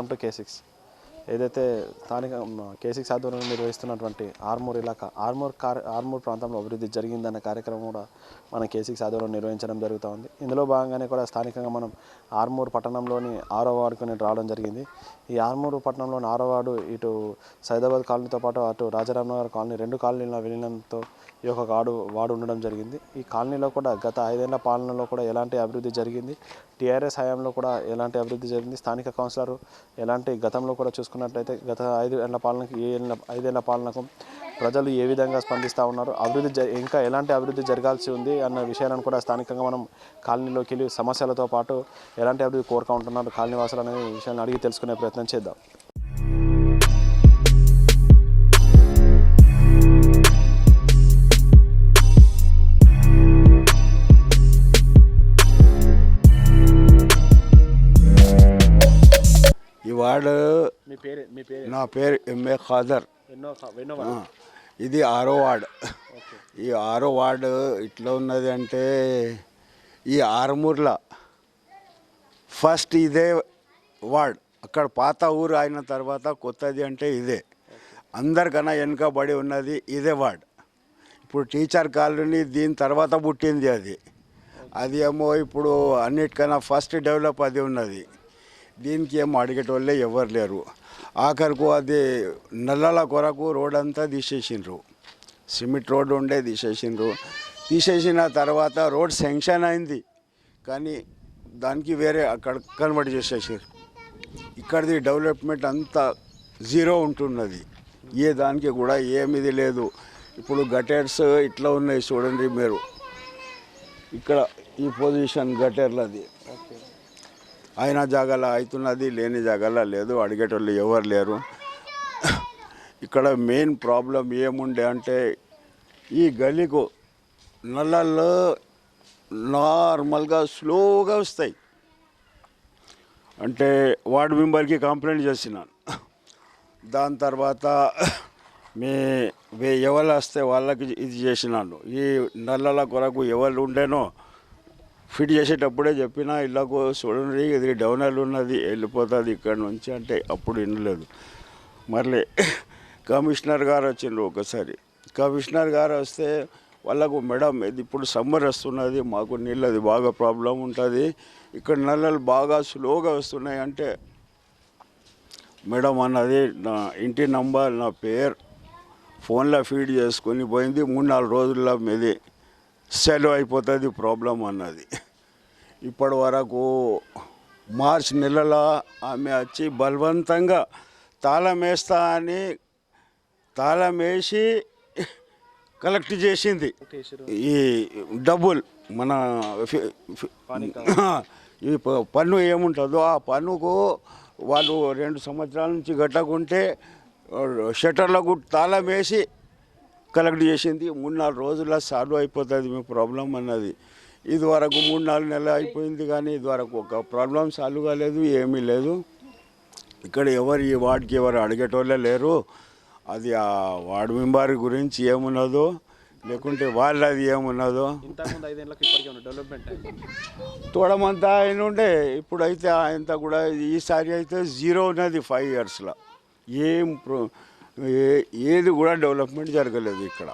Welcome to K6. ఏదైతే స్థానిక K6 ఆధ్వర్యంలో నిర్వహిస్తున్నటువంటి ఆర్మూర్ ప్రాంతంలో అభివృద్ధి జరిగిందన్న కార్యక్రమం కూడా మన K6 ఆధ్వర్యంలో నిర్వహించడం జరుగుతూ ఉంది. ఇందులో భాగంగానే కూడా స్థానికంగా మనం ఆర్మూర్ పట్టణంలోని 6వ వార్డుకు రావడం జరిగింది. ఈ ఆర్మూర్ పట్టణంలోని 6వ వార్డు ఇటు సైదాబాద్ కాలనీతో పాటు అటు రాజారామనగర్ కాలనీ 2 కాలనీల విలీనంతో ఈ యొక్క వార్డు ఉండడం జరిగింది. ఈ కాలనీలో కూడా గత 5 ఏళ్ల పాలనలో కూడా ఎలాంటి అభివృద్ధి జరిగింది, టీఆర్ఎస్ హయాంలో కూడా ఎలాంటి అభివృద్ధి జరిగింది, స్థానిక కౌన్సిలర్ ఎలాంటి గతంలో కూడా చూసుకున్నట్లయితే గత 5 ఏళ్ల పాలనకి 5 ఏళ్ల పాలనకు ప్రజలు ఏ విధంగా స్పందిస్తూ ఉన్నారు, అభివృద్ధి ఇంకా ఎలాంటి అభివృద్ధి జరగాల్సి ఉంది అన్న విషయాలను కూడా స్థానికంగా మనం కాలనీలోకి వెళ్ళి సమస్యలతో పాటు ఎలాంటి అభివృద్ధి కోరుకుంటున్నారు కాలనీ వాసులు అనే విషయాన్ని అడిగి తెలుసుకునే ప్రయత్నం చేద్దాం. వార్డు మీ పేరు నా పేరు ఎంఏ ఖాదర్. ఇది 6వ వార్డు. ఈ 6వ వార్డు ఇట్లా ఉన్నది అంటే ఈ ఆర్మూర్లో ఫస్ట్ ఇదే వార్డ్. అక్కడ పాత ఊరు అయిన తర్వాత కొత్తది అంటే ఇదే. అందరికన్నా వెనుకబడి ఉన్నది ఇదే వార్డ్. ఇప్పుడు టీచర్ కాలనీ దీని తర్వాత పుట్టింది అది ఏమో ఇప్పుడు అన్నిటికన్నా ఫస్ట్ డెవలప్ అది ఉన్నది. దీనికి ఏమో అడిగేటోళ్ళే ఎవరు లేరు. ఆఖరికి అది నల్లల కొరకు రోడ్ అంతా తీసేసిండ్రు. సిమెంట్ రోడ్డు ఉండే తీసేసిన తర్వాత రోడ్ శాంక్షన్ అయింది, కానీ దానికి వేరే అక్కడ కన్వర్ట్ చేసేసారు. ఇక్కడిది డెవలప్మెంట్ అంతా జీరో ఉంటున్నది. దానికి కూడా ఏమిది లేదు. ఇప్పుడు గటర్స్ ఇట్లా ఉన్నాయి చూడండి మీరు. ఇక్కడ ఈ పొజిషన్ గటర్లది అయిన జాగాలో అవుతున్నది, లేని జాగాలో లేదు. అడిగేటోళ్ళు ఎవరు లేరు. ఇక్కడ మెయిన్ ప్రాబ్లం ఏముండే అంటే ఈ గలీకు నల్లల్లో నార్మల్గా స్లోగా వస్తాయి. అంటే వార్డు మెంబర్కి కంప్లైంట్ చేసినాను. దాని తర్వాత ఎవరు వస్తే వాళ్ళకి ఇది చేసినాను. ఈ నల్లల కొరకు ఎవరు ఉండేనో ఫిట్ చేసేటప్పుడే చెప్పిన ఇళ్ళకు చూడండి ఇది డౌనల్ ఉన్నది, వెళ్ళిపోతుంది ఇక్కడ నుంచి అంటే అప్పుడు వినలేదు. మళ్ళీ కమిషనర్ గారు వచ్చిండ్రు ఒకసారి. కమిషనర్ గారు వస్తే వాళ్ళకు మేడం ఇది ఇప్పుడు సమ్మర్ వస్తున్నది, మాకు నీళ్ళది బాగా ప్రాబ్లం ఉంటుంది, ఇక్కడ నల్లలు బాగా స్లోగా వస్తున్నాయి అంటే మేడం అన్నది నా ఇంటి నంబర్ నా పేరు ఫోన్లో ఫీడ్ చేసుకొని పోయింది. 3-4 రోజుల్లో మీది సెలవు అయిపోతుంది ప్రాబ్లం అన్నది. ఇప్పటి వరకు మార్చి నెలలో ఆమె వచ్చి బలవంతంగా తాళం వేస్తా అని తాళం వేసి కలెక్ట్ చేసింది. ఈ డబ్బులు మన ఈ పన్ను ఏముంటుందో ఆ పన్నుకు వాళ్ళు 2 సంవత్సరాల నుంచి కట్టకుంటే షట్టర్లకు తాళం వేసి కలెక్ట్ చేసింది. 3-4 రోజుల్లో సాల్వ్ అయిపోతుంది మీ ప్రాబ్లం అన్నది. ఇదివరకు 3-4 నెలలు అయిపోయింది, కానీ ఇదివరకు ఒక ప్రాబ్లం సాల్వ్ కాలేదు, ఏమీ లేదు. ఇక్కడ ఈ వార్డుకి ఎవరు అడిగేటోళ్ళే లేరు. అది ఆ వార్డు మెంబర్ గురించి ఏమున్నదో లేకుంటే వాళ్ళది ఏమున్నదో తోడమంతా ఆయన ఉండే. ఇప్పుడైతే ఆయనతో కూడా ఈసారి అయితే జీరో ఉన్నది 5 ఇయర్స్లో. ఏది కూడా డెవలప్మెంట్ జరగలేదు ఇక్కడ.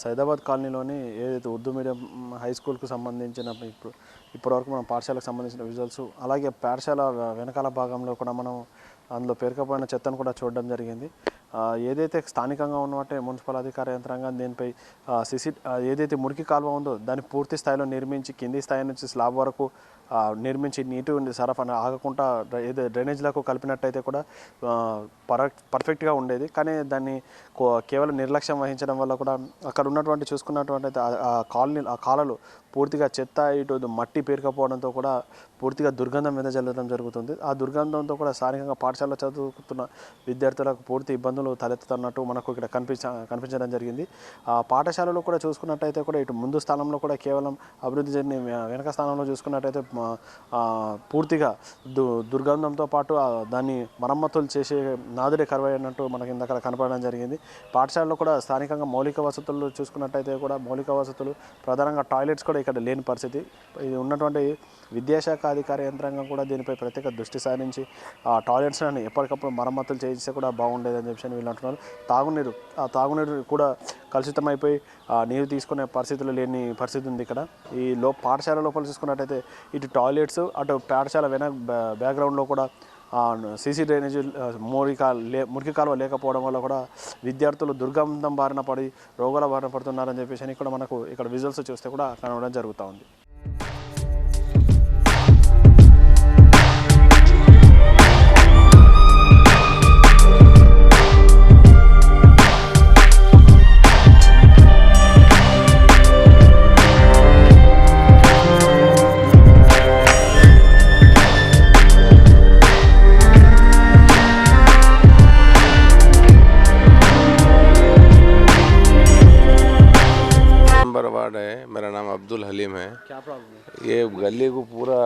సైదాబాద్ కాలనీలోని ఏదైతే ఉర్దూ మీడియం హై స్కూల్కు సంబంధించిన ఇప్పటివరకు మనం పాఠశాలకు సంబంధించిన విజువల్స్, అలాగే పాఠశాల వెనకాల భాగంలో కూడా మనం అందులో పేరుకపోయిన చెత్తను కూడా చూడడం జరిగింది. ఏదైతే స్థానికంగా ఉన్నట్టే మున్సిపల్ అధికార యంత్రాంగం దీనిపై ఏదైతే మురికి కాలువ ఉందో దాన్ని పూర్తి స్థాయిలో నిర్మించి కింది స్థాయి నుంచి స్లాబ్ వరకు నిర్మించి నీటి సరఫరా ఆగకుండా ఏదో డ్రైనేజ్లకు కలిపినట్టయితే కూడా పర్ఫెక్ట్గా ఉండేది. కానీ దాన్ని కేవలం నిర్లక్ష్యం వహించడం వల్ల కూడా అక్కడ ఉన్నటువంటి చూసుకున్నటువంటి ఆ కాలలు పూర్తిగా చెత్త ఇటు మట్టి పేరుకపోవడంతో కూడా పూర్తిగా దుర్గంధం వెదజల్లడం జరుగుతుంది. ఆ దుర్గంధంతో కూడా స్థానికంగా పాఠశాలలో చదువుతున్న విద్యార్థులకు పూర్తి ఇబ్బందులు తలెత్తుతున్నట్టు మనకు ఇక్కడ కనిపించడం జరిగింది. ఆ పాఠశాలలో కూడా చూసుకున్నట్టయితే కూడా ఇటు ముందు స్థానంలో కూడా కేవలం అభివృద్ధి జరిగిన వెనక స్థానంలో చూసుకున్నట్టయితే పూర్తిగా దుర్గంధంతో పాటు దాన్ని మరమ్మతులు చేసే నాదుడే కరువైనట్టు మనకి ఇందాక కనపడడం జరిగింది. పాఠశాలలో కూడా స్థానికంగా మౌలిక వసతులు చూసుకున్నట్టయితే కూడా మౌలిక వసతులు ప్రధానంగా టాయిలెట్స్ కూడా ఇక్కడ లేని పరిస్థితి. ఇది ఉన్నటువంటి విద్యాశాఖ అధికార యంత్రాంగం కూడా దీనిపై ప్రత్యేక దృష్టి సారించి ఆ టాయిలెట్స్ని ఎప్పటికప్పుడు మరమ్మతులు చేయిస్తే కూడా బాగుండేదని చెప్పి వీళ్ళు అంటున్నారు. తాగునీరు కూడా కలుషితమైపోయి నీరు తీసుకునే పరిస్థితులు లేని పరిస్థితి ఉంది ఇక్కడ. ఈ పాఠశాల లోపల చూసుకున్నట్టయితే ఇటు టాయిలెట్స్ అటు పాఠశాల బ్యాక్గ్రౌండ్లో కూడా సీసీ డ్రైనేజీ మురికి కాలువ లేకపోవడం వల్ల కూడా విద్యార్థులు దుర్గంధం బారిన పడి రోగాల బారిన పడుతున్నారని చెప్పేసి కూడా మనకు ఇక్కడ విజువల్స్ చూస్తే కూడా కనబడడం జరుగుతూ ఉంది. वार्ड है, मेरा नाम अब्दुल हलीम है। क्या प्रॉब्लम है? ये गली को पूरा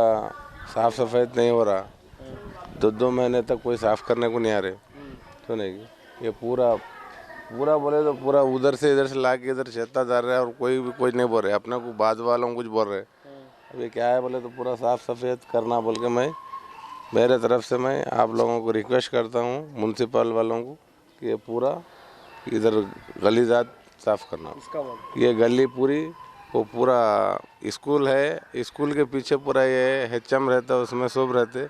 साफ सफाई नहीं हो रहा, 2 महीने तक कोई साफ करने को नहीं आ रहे। सुनेगी ये पूरा बोले तो पूरा उधर से इधर से ला के इधर छत्ता डाल रहा है और कोई भी कुछ नहीं बोल रहे, अपने को बाद वालों कुछ बोल रहे। अभी क्या है बोले तो पूरा साफ सफाई करना बोल के मेरे तरफ से मैं आप लोगों को रिक्वेस्ट करता हूँ म्यूनसिपल वालों को कि ये पूरा इधर गली जात साफ करना। ये गली पूरी वो पूरा स्कूल है, स्कूल के पीछे पूरा ये HM रहता है, उसमें सब रहते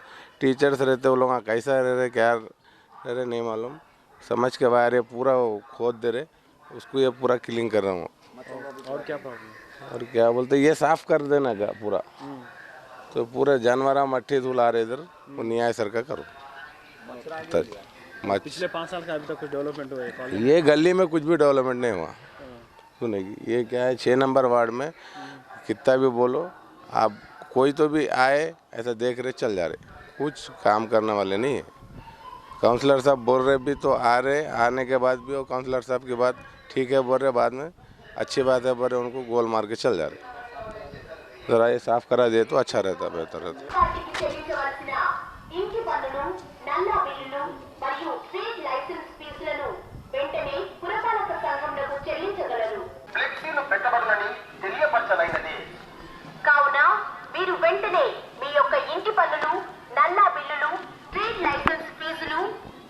टीचर्स रहते, वो लोग कैसा रह रहे क्या रह रहे नहीं मालूम, समझ के बाहर ये पूरा खोद दे रहे, उसको ये पूरा क्लीन कर रहा हूँ। और क्या प्रॉब्लम? और क्या बोलते ये साफ कर देना का पूरा, तो पूरे जानवर मट्टी धूल आ रहे इधर, वो न्याय सर का करो। पिछले 5 साल का अभी तक कुछ डेवलपमेंट हुआ है? ये गली में कुछ भी डेवलपमेंट नहीं हुआ। सुनेगी ये क्या है 6 नंबर वार्ड में कितना भी बोलो आप, कोई तो भी आए ऐसा देख रहे चल जा रहे, कुछ काम करने वाले नहीं है। काउंसलर साहब बोल रहे भी तो आ रहे, आने के बाद भी वो काउंसलर साहब की बात ठीक है बोल रहे, बाद में अच्छी बात है बोल रहे, उनको गोल मार के चल जा रहे। ज़रा ये साफ़ करा दे तो अच्छा रहता, बेहतर रहता। కావున మీరు వెంటనే మీ యొక్క ఇంటి పన్నులు, నల్లా బిల్లులు, ట్రేడ్ లైసెన్స్ ఫీజులు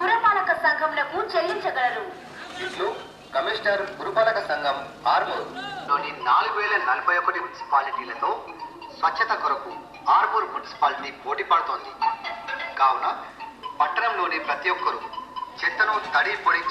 పురపాలక సంఘంలకు చెల్లించగలరు. ఇట్లు కమిషనర్ పురపాలక సంఘం ఆర్మూర్ లోని 4041 మున్సిపాలిటీలతో స్వచ్ఛత కొరకు ఆర్మూర్ మున్సిపాలిటీ పోటీ పడుతోంది. కావున పట్టణంలోని ప్రతి ఒక్కరూ చెత్తను తడి పొడి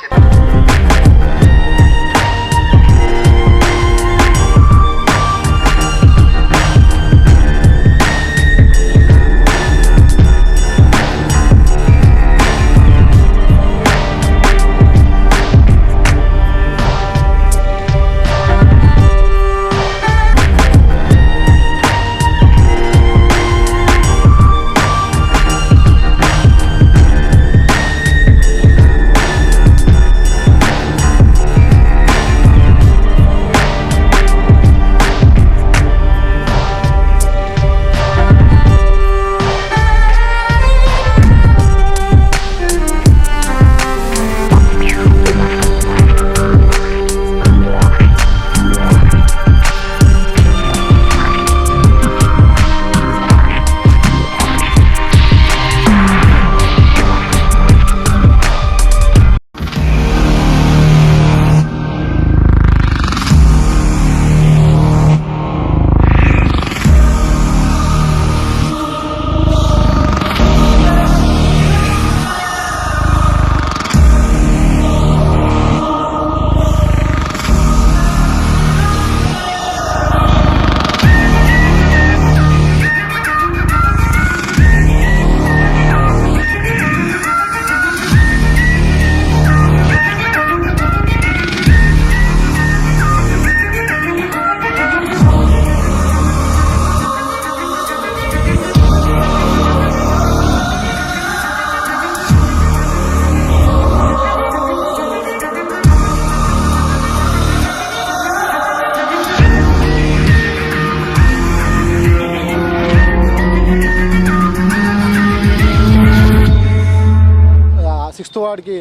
వాడికి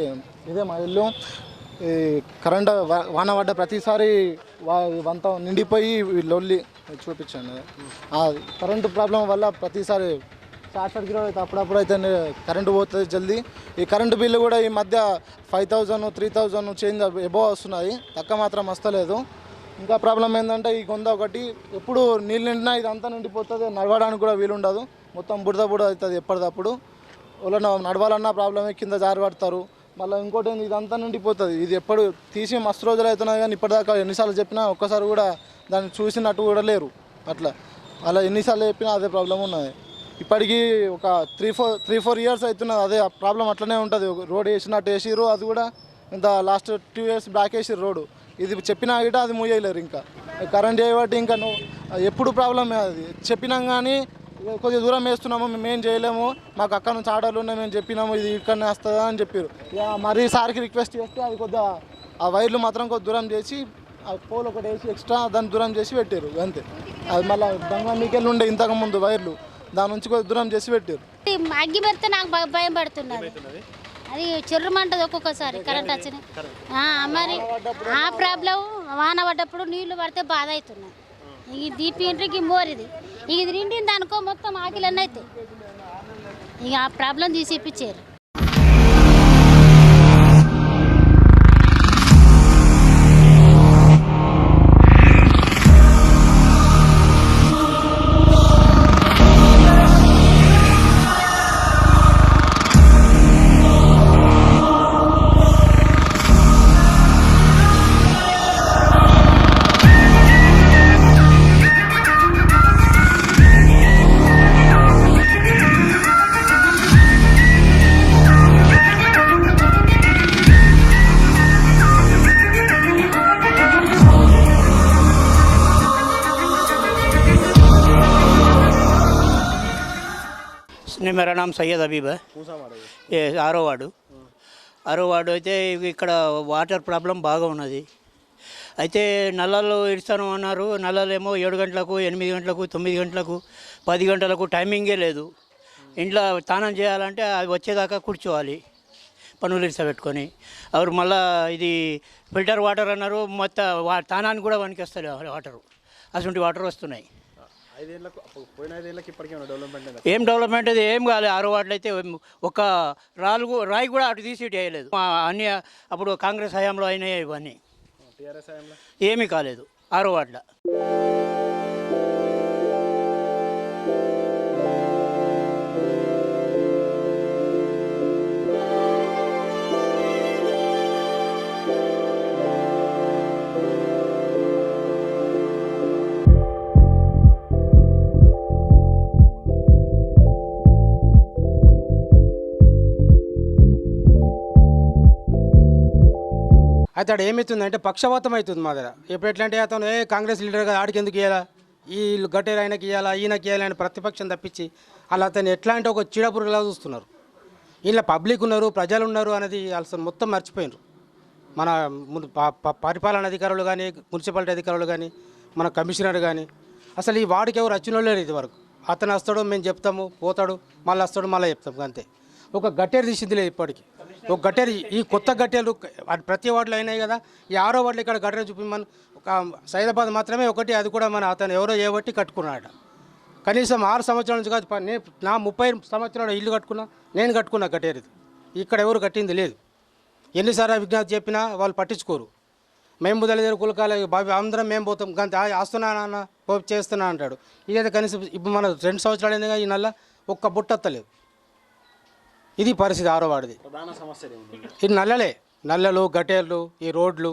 ఇదే మా ఇల్లు. ఈ కరెంట్ వాన పడ్డ ప్రతిసారి వంత నిండిపోయి లొల్లి చూపించండి. ఆ కరెంటు ప్రాబ్లం వల్ల ప్రతిసారి షార్ట్ సర్క్యూట్ అయితే అప్పుడప్పుడు అయితే కరెంటు పోతుంది జల్దీ. ఈ కరెంటు బిల్లు కూడా ఈ మధ్య 5,000 3,000 చేంజ్ ఎబో వస్తున్నాయి, తక్కువ మాత్రం వస్తలేదు. ఇంకా ప్రాబ్లం ఏంటంటే ఈ గొంత ఒకటి ఎప్పుడు నీళ్ళు నిండినా ఇదంతా నిండిపోతుంది, నడవడానికి కూడా వీలుండదు, మొత్తం బురద అవుతుంది ఎప్పటికప్పుడు. వాళ్ళ నడవాలన్నా ప్రాబ్లమే, కింద జారి పడతారు. మళ్ళీ ఇంకోటి ఏంది, ఇదంతా నిండిపోతుంది. ఇది ఎప్పుడు తీసి మస్తు రోజులు అవుతున్నాయి కానీ ఇప్పటిదాకా ఎన్నిసార్లు చెప్పినా ఒక్కసారి కూడా దాన్ని చూసినట్టు కూడా లేరు. అలా ఎన్నిసార్లు చెప్పినా అదే ప్రాబ్లం ఉన్నది. ఇప్పటికీ ఒక 3-4 ఇయర్స్ అవుతున్నది అదే ప్రాబ్లం అట్లనే ఉంటుంది. రోడ్ వేసినట్టు వేసిరు, అది కూడా ఇంత లాస్ట్ 2 ఇయర్స్ బ్యాక్ వేసిరు రోడ్డు. ఇది చెప్పినా గిట అది మూయలేరు. ఇంకా కరెంట్ చేయబట్టి ఇంకా ఎప్పుడు ప్రాబ్లమే అది. చెప్పినాం కానీ కొద్దిగా దూరం వేస్తున్నాము, మేమేం చేయలేము, మాకు అక్కడ నుంచి ఆర్డర్లు ఉన్నాయి, మేము చెప్పినాము ఇది ఇక్కడనే వస్తుందా అని చెప్పారు. మరీ సార్కి రిక్వెస్ట్ చేస్తే అది కొద్దిగా ఆ వైర్లు మాత్రం కొద్ది దూరం చేసి ఆ పోల్ ఒకటి వేసి ఎక్స్ట్రా దాన్ని దూరం చేసి పెట్టారు అంతే. అది మళ్ళీ దొంగ మీకెళ్ళి ఉండే ఇంతకుముందు వైర్లు, దాని నుంచి కొద్ది దూరం చేసి పెట్టారు. అగ్గి పెడితే నాకు భయం పడుతున్నది, అది చెర్రమంటది ఒక్కొక్కసారి కరెంట్ వచ్చిన. మరి ఆ ప్రాబ్లం వాన పడ్డప్పుడు నీళ్లు పడితే బాధ అవుతున్నాయి. ఇది దీపి ఇంటికి మోరిది ఇది నిండింది అనుకో మొత్తం ఆకిలన్నీ అవుతాయి. ఇక ఆ ప్రాబ్లం తీసి ఇప్పించారు. मेरा नाम सैयद हबीब है, ये आरो వార్డు అయితే ఇక్కడ వాటర్ ప్రాబ్లం బాగా ఉన్నది. అయితే నల్లలు ఇస్తాను అన్నారు. నల్లలేమో 7 గంటలకు 8 గంటలకు 9 గంటలకు 10 గంటలకు టైమింగే లేదు. ఇంట్లో స్నానం చేయాలంటే అది వచ్చేదాకా కూర్చోవాలి పనులు ఇడిసబెట్టుకొని. ఎవరు మళ్ళీ ఇది ఫిల్టర్ వాటర్ అన్నారు, మొత్తం స్నానానికి కూడా వనికేస్తారు వాటరు. అటువంటి వాటర్ వస్తున్నాయి. ఏం డెవలప్మెంట్ అది ఏం కాలేదు. ఆరో వార్డులో అయితే ఒక రాయి కూడా అటు తీసి వేయలేదు. అన్ని అప్పుడు కాంగ్రెస్ హయాంలో అయినాయి, ఇవన్నీ ఏమీ కాలేదు ఆరో వార్డులో. అయితే అక్కడ ఏమవుతుందంటే పక్షపాతం అవుతుంది మా దగ్గర. ఇప్పుడు ఎట్లా అంటే అతను కాంగ్రెస్ లీడర్ కదా ఆడికి ఎందుకు ఇవ్వాలా, ఈ గట్టేరు ఆయనకి ఇవ్వాలా, ఈయనకి ఇవ్వాలని ప్రతిపక్షం తప్పించి అలా అతను ఎట్లా అంటే ఒక చీడపురుగులా చూస్తున్నారు. ఇలా పబ్లిక్ ఉన్నారు, ప్రజలు ఉన్నారు అనేది అసలు మొత్తం మర్చిపోయినారు. మన ముందు పరిపాలన అధికారులు కానీ, మున్సిపాలిటీ అధికారులు కానీ, మన కమిషనర్ కానీ అసలు ఈ వాడికి ఎవరు వచ్చిన వాళ్ళు ఇది వరకు. అతను వస్తాడు, మేము చెప్తాము, పోతాడు, మళ్ళీ వస్తాడు, మళ్ళీ చెప్తాము అంతే. ఒక గట్టేరు తీసింది లేదు ఇప్పటికి. ఒక గట్టేరు ఈ కొత్త గట్టేరు ప్రతి వార్డులో అయినాయి కదా, ఈ ఆరో వార్డులో ఇక్కడ గట్టేరు చూపిమని ఒక సైదాబాద్ మాత్రమే ఒకటి, అది కూడా మన అతను ఎవరో ఏబట్టి కట్టుకున్నాడు. కనీసం 6 సంవత్సరాల నుంచి కాదు, నా 30 సంవత్సరాలు ఇల్లు కట్టుకున్నా, నేను కట్టుకున్నా గట్టేరు. ఇక్కడ ఎవరు కట్టింది లేదు. ఎన్నిసార్లు విజ్ఞప్తి చెప్పినా వాళ్ళు పట్టించుకోరు. మేము బుదలేరు కులకాల బాబు అందరం మేము పోతాం, గంత వస్తున్నా నాన్న పోపు చేస్తున్నా అంటాడు. ఇదైతే కనీసం ఇప్పుడు మన 2 సంవత్సరాలు అయిందిగా ఈ నెల ఒక్క బుట్టత్తలేదు. ఇది పరిస్థితి ఆరో వాడిది. ఇది నల్లలు గట్టేర్లు, ఈ రోడ్లు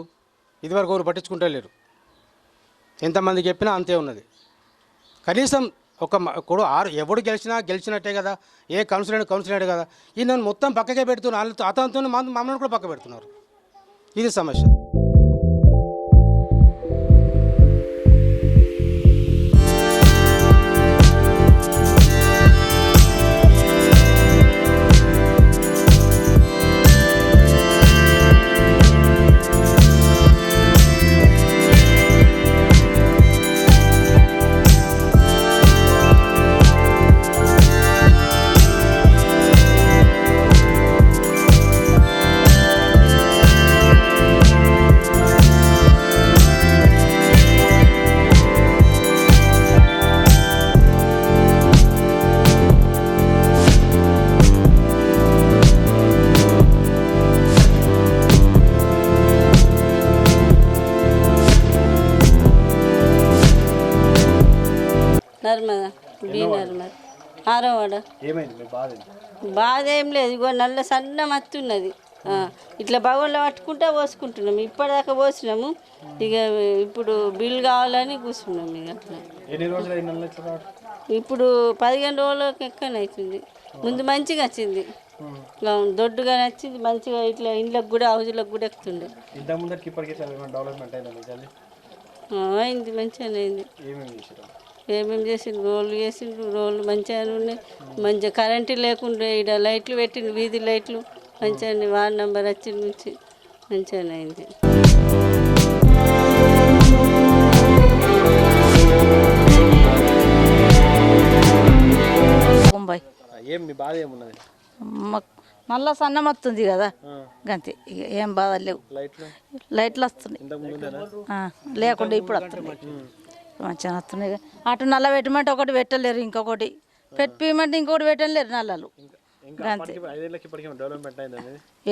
ఇదివరకు ఎవరు పట్టించుకుంటే లేరు. ఎంతమందికి చెప్పినా అంతే ఉన్నది. కనీసం ఒక ఎవడు గెలిచినట్టే కదా, ఏ కౌన్సిలర్ కదా, ఈ నన్ను మొత్తం పక్కకే పెడుతున్నారు. అతనితో మమ్మల్ని కూడా పక్క పెడుతున్నారు. ఇది సమస్య. నర్మదా బి నర్మదా 6వ వార్డు. ఏమైంది మీ బాధ? బాధ ఏం లేదు, ఇగో నల్ల సన్న మత్తున్నది. ఇట్లా బగోన్లో పట్టుకుంటా పోసుకుంటున్నాము. ఇప్పటిదాకా పోసినాము, ఇక ఇప్పుడు బిల్ కావాలని కూర్చున్నాము. ఇక అట్లా ఎన్ని రోజులు ఇప్పుడు 15 రోజులకి ఎక్కనవుతుంది. ముందు మంచిగా వచ్చింది, దొడ్డుగా నచ్చింది, మంచిగా ఇట్లా ఇండ్లకు కూడా హౌజులకు కూడా ఎక్కుతుండే. ఇంతకుముందరికి ఇప్పటికీ డెవలప్మెంట్ అయింది, మంచిగానే అయింది. ఏమేమి చేసిండ్రు, రోడ్లు మంచిగానే ఉన్నాయి. మంచిగా కరెంటు లేకుండా ఇక్కడ లైట్లు పెట్టిండు, వీధి లైట్లు మంచిగా వార్డు నెంబర్ వచ్చిన నుంచి మంచిగానే అయింది. ఏం మీ బాధ ఏమున్నది? నల్ల సన్నం వస్తుంది కదా, గంతే. ఇక ఏం బాధ లేవు. లైట్లు వస్తున్నాయి, లేకుండా ఇప్పుడు వస్తున్నాయి, మంచిగా వస్తున్నాయి. అటు నల్ల పెట్టమంటే ఒకటి పెట్టలేరు, ఇంకొకటి పెట్టమంటే ఇంకొకటి పెట్టలేరు నల్లలు. గంతే,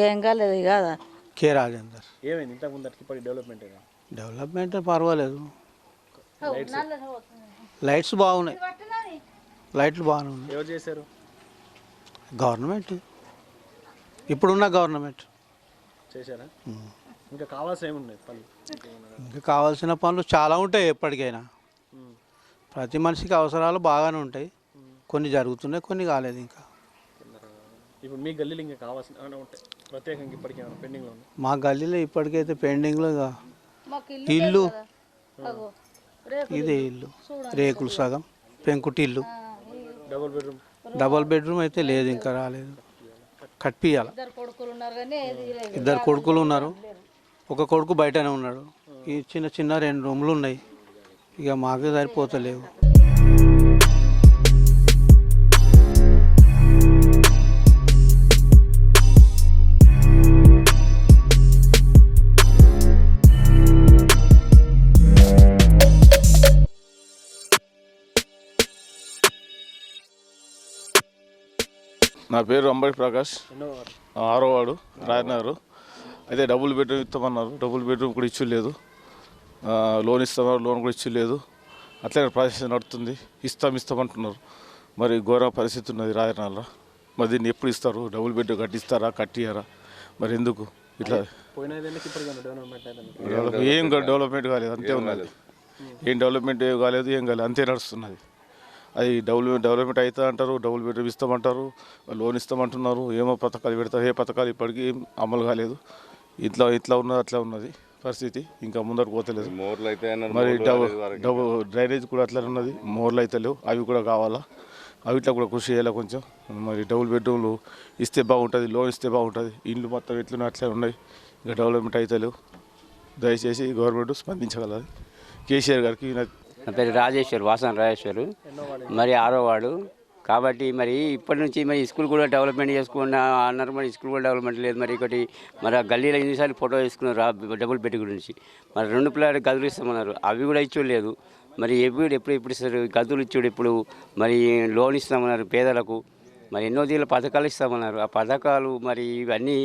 ఏం కాలేదు కదా. కే రాజేందర్. ఏమైంది ఇంతకుముందరికి ఇప్పటికి డెవలప్మెంట్? డెవలప్మెంట్ పర్వాలేదు, లైట్స్ బాగున్నాయి, లైట్లు బాగానే ఉన్నాయి. ఎవరు చేశారు? గవర్నమెంట్, ఇప్పుడున్న గవర్నమెంట్ చేశారా? ఇంకా కావాల్సిన ఏమున్నాయి పనులు? ఇంకా కావాల్సిన పనులు చాలా ఉంటాయి. ఎప్పటికైనా ప్రతి మనిషికి అవసరాలు బాగానే ఉంటాయి. కొన్ని జరుగుతున్నాయి, కొన్ని కాలేదు. ఇంకా ఇప్పుడు మీ గల్లీలో ఇంకా కావాల్సిన ఏమైనా ఉంటాయి ప్రత్యేకంగా ఇప్పటికీ ఏమైనా పెండింగ్లో ఉన్నాయి? మా గల్లీలో ఇప్పటికైతే పెండింగ్లో ఇల్లు, ఇదే ఇల్లు, రేకులు సగం, పెంకుటిల్లు. డబుల్ బెడ్రూమ్ అయితే లేదు, ఇంకా రాలేదు, కట్టియాల. 2 కొడుకులు ఉన్నారు, ఒక కొడుకు బయటనే ఉన్నాడు. ఈ చిన్న చిన్న 2 రూములు ఉన్నాయి, ఇక మాకు సరిపోతలేవు. నా పేరు అంబటి ప్రకాష్, 6వ వార్డు రాజనగర్. అయితే డబుల్ బెడ్రూమ్ ఇస్తామన్నారు, డబుల్ బెడ్రూమ్ కూడా ఇచ్చలేదు. లోన్ ఇస్తామన్నారు, లోన్ కూడా ఇచ్చలేదు. అట్లనే ప్రాసెస్ నడుతుంది. ఇస్తామంటున్నారు. మరి ఘోర పరిస్థితి ఉన్నది రాజనగర్లో. మరి దీన్ని ఎప్పుడు ఇస్తారు? డబుల్ బెడ్రూమ్ కట్టిస్తారా, కట్టియారా? మరి ఎందుకు ఇట్లా? ఏం డెవలప్మెంట్ కాలేదు, అంతే ఉన్నది. ఏం డెవలప్మెంట్ ఏం కాలేదు, ఏం కాలేదు, అంతే నడుస్తున్నది. అది డెవలప్మెంట్ అవుతా అంటారు, డబుల్ బెడ్రూమ్ ఇస్తామంటారు, లోన్ ఇస్తామంటున్నారు. ఏమో పథకాలు పెడతారు, ఏ పథకాలు ఇప్పటికీ ఏం అమలు కాలేదు. ఇట్లా ఉన్నది, అట్లా ఉన్నది పరిస్థితి. ఇంకా ముందరకు పోతలేదు. మరి డ్రైనేజ్ కూడా అట్లా ఉన్నది, మోర్లు అయితే లేవు, అవి కూడా కావాలా. అవి ఇట్లా కూడా కృషి చేయాలి కొంచెం. మరి డబుల్ బెడ్రూమ్లు ఇస్తే బాగుంటుంది, లోన్ ఇస్తే బాగుంటుంది. ఇండ్లు మొత్తం ఎట్లనే అట్లే ఉన్నాయి, ఇంకా డెవలప్మెంట్ అయితే లేవు. దయచేసి గవర్నమెంట్ స్పందించగలదు. కేసీఆర్ గారికి. నా పేరు రాజేశ్వర్, వాసన రాజేశ్వరు, మరి 6వ వార్డు. కాబట్టి మరి ఇప్పటి నుంచి మరి స్కూల్ కూడా డెవలప్మెంట్ చేసుకున్నా అన్నారు. మరి స్కూల్ కూడా డెవలప్మెంట్ లేదు. మరి ఒకటి మరి గల్లీలో ఎన్నిసార్లు ఫోటో తీసుకున్నారు డబుల్ బెడ్ గురించి. మరి 2 పిల్లలు గదులు ఇస్తామన్నారు, అవి కూడా ఇచ్చలేదు. మరి ఎప్పుడు ఇస్తారు గదులు ఇచ్చాడు? ఇప్పుడు మరి లోన్ ఇస్తామన్నారు పేదలకు. మరి ఎన్నో తీరుల పథకాలు ఇస్తామన్నారు. ఆ పథకాలు మరి ఇవన్నీ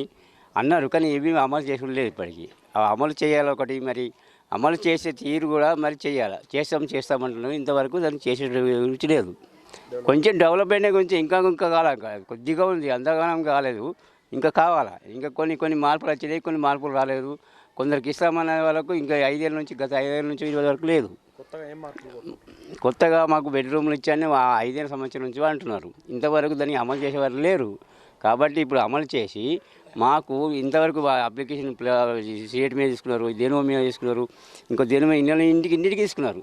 అన్నారు, కానీ ఏమీ అమలు చేయలేదు ఇప్పటికీ. అమలు చేయాలి ఒకటి, మరి అమలు చేసే తీరు కూడా మరి చేయాలి. చేస్తామంటున్నాం, ఇంతవరకు దాన్ని చేసే గురించి లేదు. కొంచెం డెవలప్మెంట్ గురించి ఇంకా కావాలి, కొద్దిగా ఉంది, అంతగానం కాలేదు, ఇంకా కావాలా. ఇంకా కొన్ని మార్పులు వచ్చినాయి, కొన్ని మార్పులు రాలేదు. కొందరికి ఇస్తామనే వాళ్ళకు ఇంకా 5 ఏళ్ళ నుంచి, గత 5 ఏళ్ళ నుంచి 20 వరకు లేదు. కొత్తగా మాకు బెడ్రూమ్లు ఇచ్చాయని 5 సంవత్సరం నుంచి అంటున్నారు. ఇంతవరకు దాన్ని అమలు చేసేవారు లేరు. కాబట్టి ఇప్పుడు అమలు చేసి మాకు ఇంతవరకు అప్లికేషన్ సీట్ మీద తీసుకున్నారు, దేనివ మీద తీసుకున్నారు, ఇంకో దేనివ ఇంటికి తీసుకున్నారు.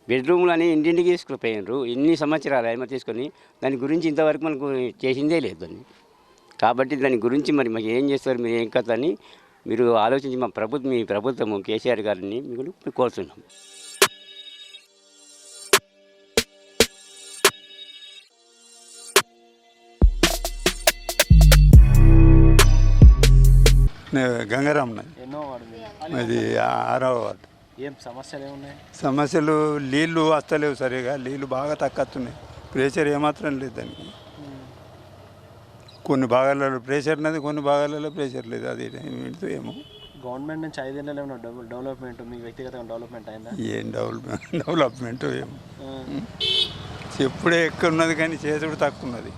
బెడ్రూమ్లు అని ఇంటింటికి తీసుకుపోయినారు. ఇన్ని సంవత్సరాలు ఏమో తీసుకొని దాని గురించి ఇంతవరకు మనకు చేసిందే లేదు దాన్ని. కాబట్టి దాని గురించి మరి మాకు ఏం చేస్తారు, మీరు ఏం కథ అని మీరు ఆలోచించి మీ ప్రభుత్వం కేసీఆర్ గారిని మీకు కోరుతున్నాం. గంగారాం, అది 6వ వార్డు. ఏం సమస్యలు ఏమున్నాయి? సమస్యలు నీళ్ళు వస్తలేవు సరిగా, నీళ్ళు బాగా తక్కువస్తున్నాయి. ప్రెషర్ ఏమాత్రం లేదు దానికి. కొన్ని భాగాలలో ప్రెషర్ ఉన్నది, కొన్ని భాగాలలో ప్రెషర్ లేదు. అది ఏమో గవర్నమెంట్ నుంచి 5 ఏళ్ళలో ఏమైనా డెవలప్మెంట్ మీ వ్యక్తిగతంగా డెవలప్మెంట్ అయిందా? ఏం డెవలప్మెంట్ ఏమో చెప్పుడే ఎక్కువ ఉన్నది కానీ చేసుడు తక్కువ ఉన్నది.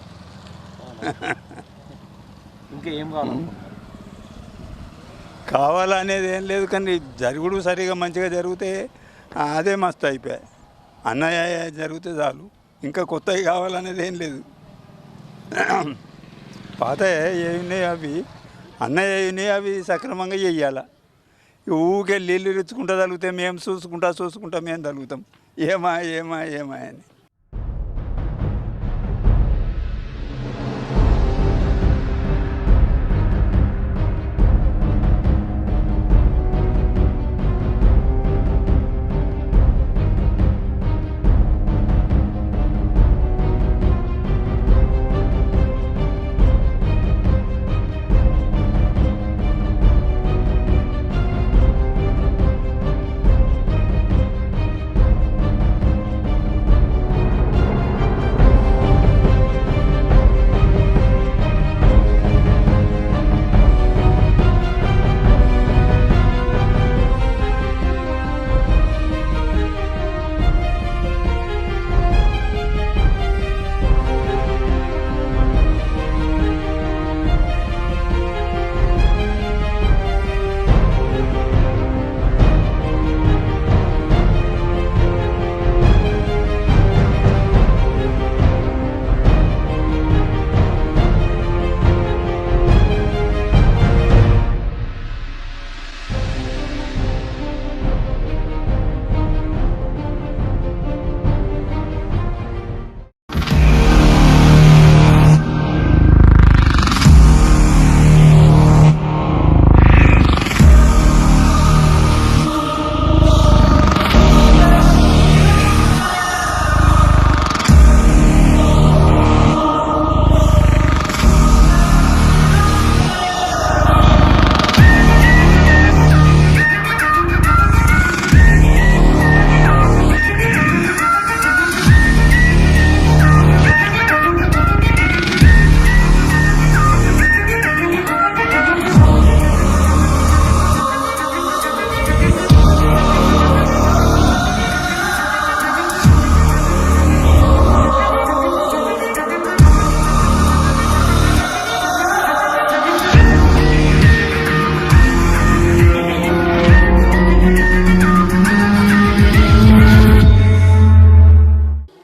ఇంకా ఏం కావాలనుకుంటున్నారు? కావాలనేది ఏం లేదు కానీ జరుగుడు సరిగా మంచిగా జరిగితే అదే మస్తు అయిపోయాయి. అన్నయ్య జరిగితే చాలు, ఇంకా కొత్తవి కావాలనేది ఏం లేదు. పాత ఏమున్నాయి అవి అన్నయ్య ఉన్నాయి, అవి సక్రమంగా చెయ్యాల. ఊరికే నీళ్ళు రుచుకుంటా తగిలితే మేము చూసుకుంటా మేము తగులుతాం. ఏమా అని.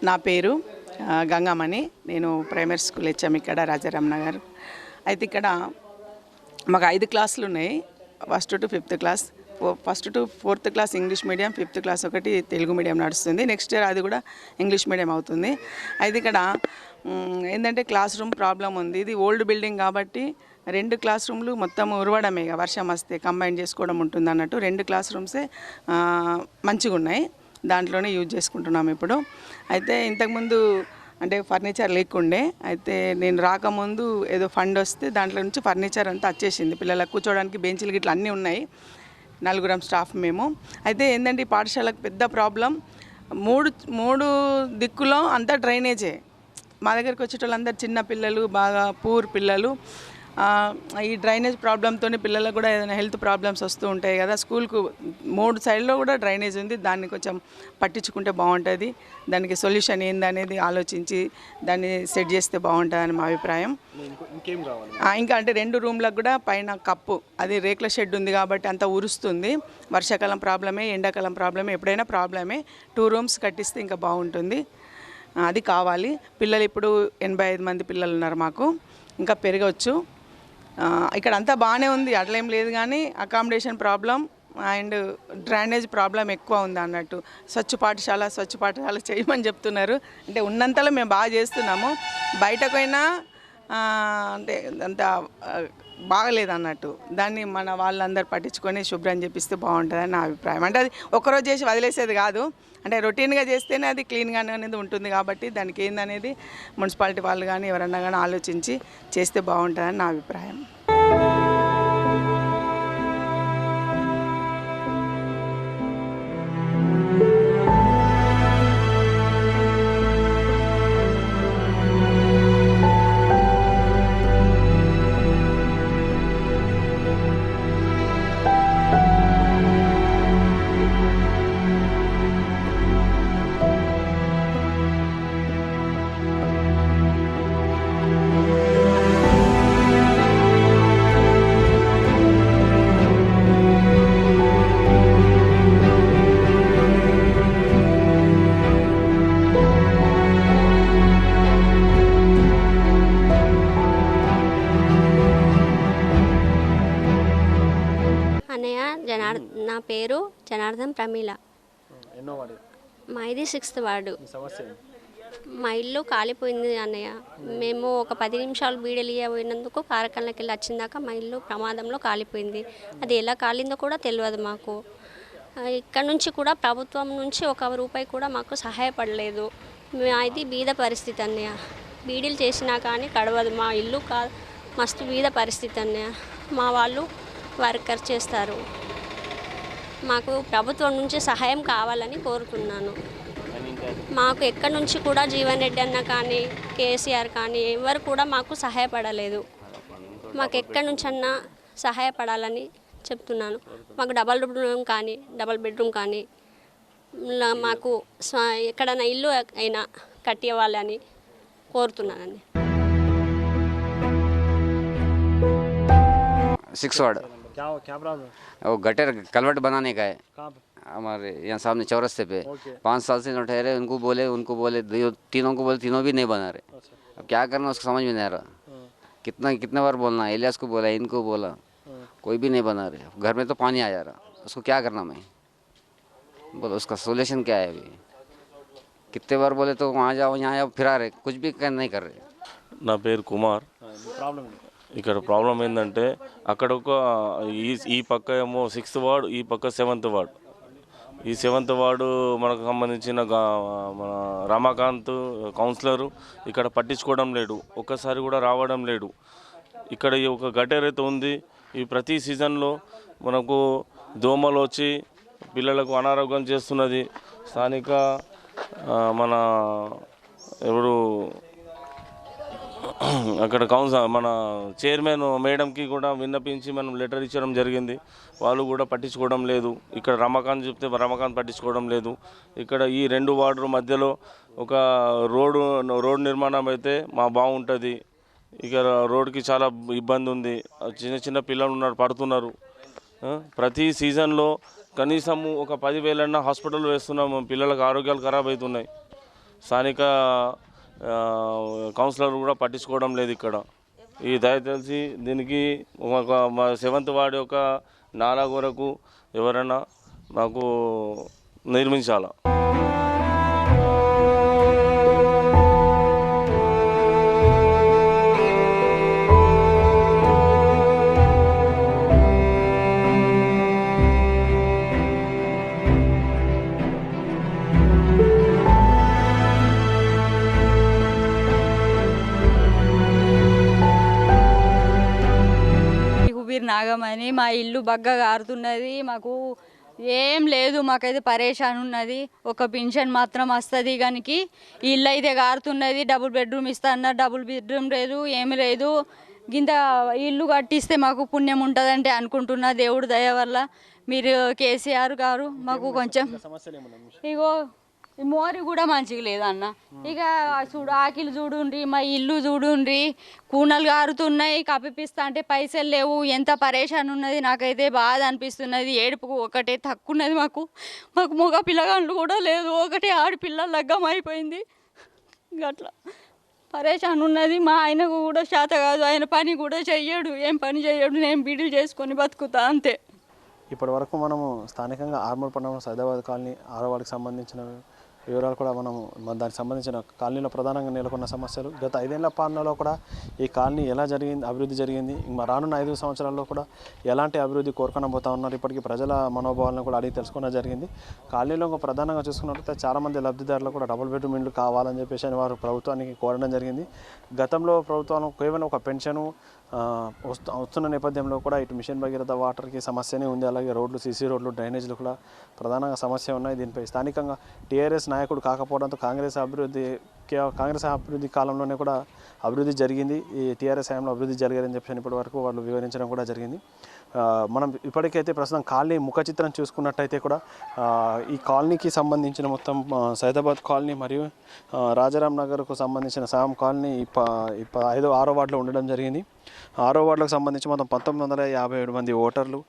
నా పేరు గంగామణి. నేను ప్రైమరీ స్కూల్ హెచ్ఎం ఇక్కడ రాజారాం నగర్. అయితే ఇక్కడ మాకు 5 క్లాసులు ఉన్నాయి, 1st to 5th class. 1st to 4th class English medium, 5th class ఒకటి తెలుగు మీడియం నడుస్తుంది. నెక్స్ట్ ఇయర్ అది కూడా ఇంగ్లీష్ మీడియం అవుతుంది. అయితే ఇక్కడ ఏంటంటే క్లాస్ రూమ్ ప్రాబ్లం ఉంది. ఇది ఓల్డ్ బిల్డింగ్ కాబట్టి 2 క్లాస్ రూమ్లు మొత్తం ఉరవడమే, వర్షం వస్తే కంబైన్ చేసుకోవడం ఉంటుంది అన్నట్టు. 2 క్లాస్ రూమ్సే మంచిగా ఉన్నాయి, దాంట్లోనే యూజ్ చేసుకుంటున్నాం ఇప్పుడు. అయితే ఇంతకుముందు అంటే ఫర్నిచర్ లేకుండే, అయితే నేను రాకముందు ఏదో ఫండ్ వస్తే దాంట్లో నుంచి ఫర్నిచర్ అంతా వచ్చేసింది. పిల్లలకు కూర్చోవడానికి బెంచీలు గిట్ల అన్నీ ఉన్నాయి, 4 స్టాఫ్ మేము. అయితే ఏంటంటే ఈ పాఠశాలకు పెద్ద ప్రాబ్లం, మూడు దిక్కులో అంతా డ్రైనేజే. మా దగ్గరికి వచ్చేటోళ్ళందరూ చిన్న పిల్లలు, బాగా పూర్ పిల్లలు. ఈ డ్రైనేజ్ ప్రాబ్లంతో పిల్లలకు కూడా ఏదైనా హెల్త్ ప్రాబ్లమ్స్ వస్తూ ఉంటాయి కదా. స్కూల్కు 3 సైడ్లో కూడా డ్రైనేజ్ ఉంది, దాన్ని కొంచెం పట్టించుకుంటే బాగుంటుంది. దానికి సొల్యూషన్ ఏందనేది ఆలోచించి దాన్ని సెట్ చేస్తే బాగుంటుందని మా అభిప్రాయం. ఇంకా అంటే 2 రూమ్లకు కూడా పైన కప్పు, అది రేకుల షెడ్ ఉంది కాబట్టి అంత ఉరుస్తుంది. వర్షాకాలం ప్రాబ్లమే, ఎండాకాలం ప్రాబ్లమే, ఎప్పుడైనా ప్రాబ్లమే. 2 రూమ్స్ కట్టిస్తే ఇంకా బాగుంటుంది, అది కావాలి. పిల్లలు ఇప్పుడు 85 మంది పిల్లలు ఉన్నారు మాకు, ఇంకా పెరగవచ్చు. ఇక్కడ అంతా బాగానే ఉంది, అట్లేం లేదు. కానీ accommodation problem and drainage problem ఎక్కువ ఉంది అన్నట్టు. స్వచ్ఛ పాఠశాల చేయమని చెప్తున్నారు. అంటే ఉన్నంతలో మేము బాగా చేస్తున్నాము, బయటకైనా అంటే అంత బాగలేదు అన్నట్టు. దాన్ని మన వాళ్ళందరూ పట్టించుకొని శుభ్రం చేపిస్తే బాగుంటుందని నా అభిప్రాయం. అంటే అది ఒక్కరోజు చేసి వదిలేసేది కాదు, అంటే రొటీన్గా చేస్తేనే అది క్లీన్గానే అనేది ఉంటుంది. కాబట్టి దానికి ఏందనేది మున్సిపాలిటీ వాళ్ళు కానీ ఎవరన్నా కానీ ఆలోచించి చేస్తే బాగుంటుందని నా అభిప్రాయం. నా పేరు జనార్దన్ ప్రమీల. ఎన్నో వాడు? మా ఇది 6th వార్డు. సమస్య ఏంటి? మా ఇల్లు కాలిపోయింది అన్నయ్య. మేము ఒక 10 నిమిషాలు బీడలియా పోయినందుకు కారకల్లోకి వెళ్ళి వచ్చిందాక మా ఇల్లు ప్రమాదంలో కాలిపోయింది. అది ఎలా కాలిందో కూడా తెలియదు మాకు. ఇక్కడ నుంచి కూడా ప్రభుత్వం నుంచి ₹1 కూడా మాకు సహాయపడలేదు. ఇది బీద పరిస్థితి అన్నయ్య. బీడీలు చేసినా కానీ గడవదు. మా ఇల్లు మస్తు బీద పరిస్థితి అన్నయ్య. మా వాళ్ళు వర్కర్ చేస్తారు. మాకు ప్రభుత్వం నుంచి సహాయం కావాలని కోరుతున్నాను. మాకు ఎక్కడి నుంచి కూడా జీవన్ రెడ్డి అన్న కానీ కేసీఆర్ కానీ ఎవరు కూడా మాకు సహాయపడలేదు. మాకు ఎక్కడి నుంచన్నా సహాయపడాలని చెప్తున్నాను. మాకు డబల్ బెడ్రూమ్ కానీ మాకు ఎక్కడైనా ఇల్లు అయినా కట్టివ్వాలని కోరుతున్నానండి. 6 वार्ड क्या प्रॉब्लम? वो गटर कलवट बनाने का है कहाँ पे? हमारे यहाँ सामने चौरस्ते पे 5 साल से ठहरे, उनको बोले तीनों को बोले, तीनों भी नहीं बना रहे। अब क्या करना उसको समझ में नहीं आ रहा। कितना बार बोलना, इलियास को बोला, इनको बोला, कोई भी नहीं बना रहे। घर में तो पानी आ जा रहा, उसको क्या करना मैं बोलो, उसका सोल्यूशन क्या है? अभी कितने बार बोले तो वहाँ जाओ यहाँ जाओ फिरा रहे, कुछ भी नहीं कर रहे। నా పేరు కుమార్. ఇక్కడ ప్రాబ్లం ఏంటంటే అక్కడ ఒక ఈ పక్క ఏమో 6th వార్డు, ఈ పక్క 7th వార్డు. ఈ 7th వార్డు మనకు సంబంధించిన మన రమాకాంత్ కౌన్సిలరు ఇక్కడ పట్టించుకోవడం లేడు, ఒక్కసారి కూడా రావడం లేడు. ఇక్కడ ఈ ఒక గటర్ అయితే ఉంది, ఈ ప్రతి సీజన్లో మనకు దోమలు వచ్చి పిల్లలకు అనారోగ్యం చేస్తున్నది. స్థానిక మన ఎవరు అక్కడ మన చైర్మన్ మేడంకి కూడా విన్నపించి మనం లెటర్ ఇచ్చడం జరిగింది. వాళ్ళు కూడా పట్టించుకోవడం లేదు. ఇక్కడ రమాకాంత్ చెప్తే రమాకాంత్ పట్టించుకోవడం లేదు. ఇక్కడ ఈ 2 వార్డుల మధ్యలో ఒక రోడ్డు నిర్మాణం అయితే బాగుంటుంది. ఇక రోడ్డుకి చాలా ఇబ్బంది ఉంది. చిన్న పిల్లలు ఉన్నారు, పడుతున్నారు. ప్రతి సీజన్లో కనీసము ఒక 10,000 హాస్పిటల్ వేస్తున్నాము, పిల్లలకు ఆరోగ్యాలు ఖరాబ్ అవుతున్నాయి. స్థానిక కౌన్సిలర్ కూడా పట్టించుకోవడం లేదు ఇక్కడ. ఈ దయచేసి దీనికి ఒక 7th వార్డు యొక్క నాలా కొరకు ఎవరైనా మాకు నిర్మించాలా. నాగమని మా ఇల్లు బగ్గ కారుతున్నది. మాకు ఏం లేదు, మాకైతే పరేషాన్ ఉన్నది. ఒక పెన్షన్ మాత్రం వస్తుంది కనుక ఇల్లు అయితే కారుతున్నది. డబుల్ బెడ్రూమ్ ఇస్తా అన్నారు, డబుల్ బెడ్రూమ్ లేదు, ఏమి లేదు. గింత ఇల్లు కట్టిస్తే మాకు పుణ్యం ఉంటుందంటే అనుకుంటున్నా. దేవుడు దయ వల్ల మీరు కేసీఆర్ గారు మాకు కొంచెం ఇగో మోరి కూడా మంచిగా లేదన్న. ఇక చూడు ఆకిలు చూడుండ్రి, మా ఇల్లు చూడుండ్రి, కూనలు కారుతున్నాయి. కప్పిపిస్తా అంటే పైసలు లేవు. ఎంత పరేషాన్ ఉన్నది. నాకైతే బాధ అనిపిస్తున్నది. ఏడుపు ఒకటే తక్కున్నది. మాకు మగ పిల్లగాళ్ళు కూడా లేదు, ఒకటే ఆడపిల్ల లగ్గం అయిపోయింది. అట్లా పరేషాన్ ఉన్నది. మా ఆయనకు కూడా శాత కాదు, ఆయన పని కూడా చెయ్యడు, ఏం పని చెయ్యడు. నేను బీడీలు చేసుకొని బతుకుతా అంతే. ఇప్పటి వరకు మనము స్థానికంగా ఆర్మూర్ పట్టణంలో సైదాబాద్ కాలనీ 6వ వార్డుకి సంబంధించిన వివరాలు కూడా మనము దానికి సంబంధించిన కాలనీలో ప్రధానంగా నెలకొన్న సమస్యలు, గత 5 ఏళ్ల పాలనలో కూడా ఈ కాలనీ ఎలా అభివృద్ధి జరిగింది, రానున్న 5 సంవత్సరాల్లో కూడా ఎలాంటి అభివృద్ధి కోరుకొనబోతా ఉన్నారు, ఇప్పటికీ ప్రజల మనోభావాలను కూడా అడిగి తెలుసుకోవడం జరిగింది. కాలనీలో ప్రధానంగా చూసుకున్నట్లయితే చాలామంది లబ్ధిదారులు కూడా డబుల్ బెడ్రూమ్ ఇళ్ళు కావాలని చెప్పేసి వారు ప్రభుత్వానికి కోరడం జరిగింది. గతంలో ప్రభుత్వం కేవలం ఒక పెన్షను వస్తున్న నేపథ్యంలో కూడా ఇటు మిషన్ భగీరథ వాటర్కి సమస్యనే ఉంది. అలాగే రోడ్లు, సీసీ రోడ్లు, డ్రైనేజీలు కూడా ప్రధానంగా సమస్య ఉన్నాయి. దీనిపై స్థానికంగా టీఆర్ఎస్ నాయకుడు కాకపోవడంతో కాంగ్రెస్ అభివృద్ధి కాలంలోనే కూడా అభివృద్ధి జరిగింది. ఈ టీఆర్ఎస్ హయాంలో అభివృద్ధి జరిగేదని చెప్పి ఇప్పటి వరకు వాళ్ళు వివరించడం కూడా జరిగింది. మనం ఇప్పటికైతే ప్రస్తుతం కాలనీ ముఖ చిత్రం చూసుకున్నట్టయితే కూడా ఈ కాలనీకి సంబంధించిన మొత్తం సైదాబాద్ కాలనీ మరియు రాజారాం నగర్కు సంబంధించిన సామ్ కాలనీ 6వ వార్డులో ఉండడం జరిగింది. 6వ వార్డులకు సంబంధించి మొత్తం 1957 మంది ఓటర్లు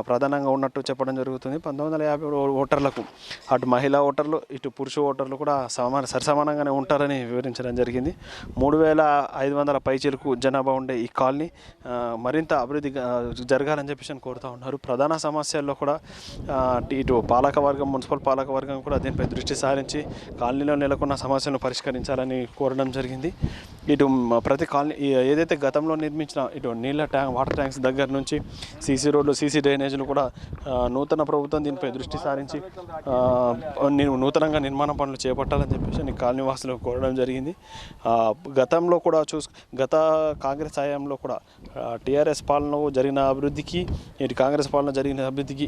ప్రధానంగా ఉన్నట్టు చెప్పడం జరుగుతుంది. 1957 ఓటర్లకు అటు మహిళా ఓటర్లు ఇటు పురుష ఓటర్లు కూడా సరిసమానంగానే ఉంటారని వివరించడం జరిగింది. 3500 పైచీలకు జనాభా ఉండే ఈ కాలనీ మరింత అభివృద్ధి జరగాలి జరగాలని చెప్పేసి అని కోరుతూ ఉన్నారు. ప్రధాన సమస్యల్లో కూడా ఇటు పాలకవర్గం, మున్సిపల్ పాలకవర్గం కూడా దీనిపై దృష్టి సారించి కాలనీలో నెలకొన్న సమస్యలను పరిష్కరించాలని కోరడం జరిగింది. ఇటు ప్రతి కాలనీ ఏదైతే గతంలో నిర్మించిన ఇటు నీళ్ళ వాటర్ ట్యాంక్స్ దగ్గర నుంచి సీసీ రోడ్లు, సీసీ డ్రైనేజీలు కూడా నూతన ప్రభుత్వం దీనిపై దృష్టి సారించి నూతనంగా నిర్మాణ పనులు చేపట్టాలని చెప్పేసి కాలనీ వాసులు కోరడం జరిగింది. గతంలో కూడా గత కాంగ్రెస్ హయాంలో కూడా టీఆర్ఎస్ పాలన జరిగిన అభివృద్ధికి ఇటు కాంగ్రెస్ పాలన జరిగిన అభివృద్ధికి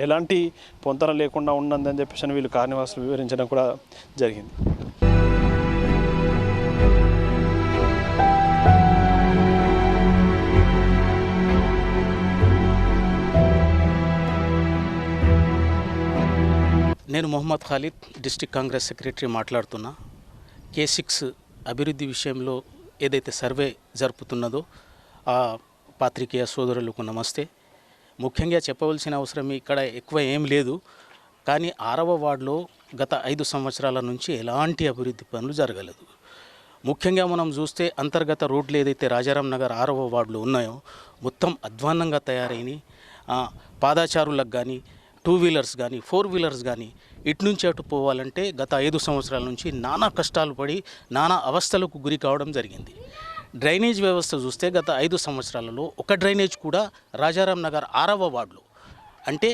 ఎలాంటి పొంతన లేకుండా ఉన్నదని చెప్పేసి వీళ్ళు కాలనీవాసులు వివరించడం కూడా జరిగింది. నేను మొహమ్మద్ ఖాలిద్, డిస్ట్రిక్ట్ కాంగ్రెస్ సెక్రటరీ మాట్లాడుతున్నా. K6 అభివృద్ధి విషయంలో ఏదైతే సర్వే జరుపుతున్నదో ఆ పాత్రికేయ సోదరులకు నమస్తే. ముఖ్యంగా చెప్పవలసిన అవసరం ఇక్కడ ఎక్కువ ఏం లేదు, కానీ 6వ వార్డులో గత 5 సంవత్సరాల నుంచి ఎలాంటి అభివృద్ధి పనులు జరగలేదు. ముఖ్యంగా మనం చూస్తే అంతర్గత రోడ్లు ఏదైతే రాజారాం నగర్ 6వ వార్డులో ఉన్నాయో మొత్తం అధ్వాన్నంగా తయారైనవి. పాదాచారులకు కానీ, 2 వీలర్స్ కానీ, 4 వీలర్స్ కానీ ఇటు నుంచి అటు పోవాలంటే గత 5 సంవత్సరాల నుంచి నానా కష్టాలు పడి నానా అవస్థలకు గురి కావడం జరిగింది. డ్రైనేజ్ వ్యవస్థ చూస్తే గత 5 సంవత్సరాలలో ఒక డ్రైనేజ్ కూడా రాజారాం నగర్ 6వ వార్డులో, అంటే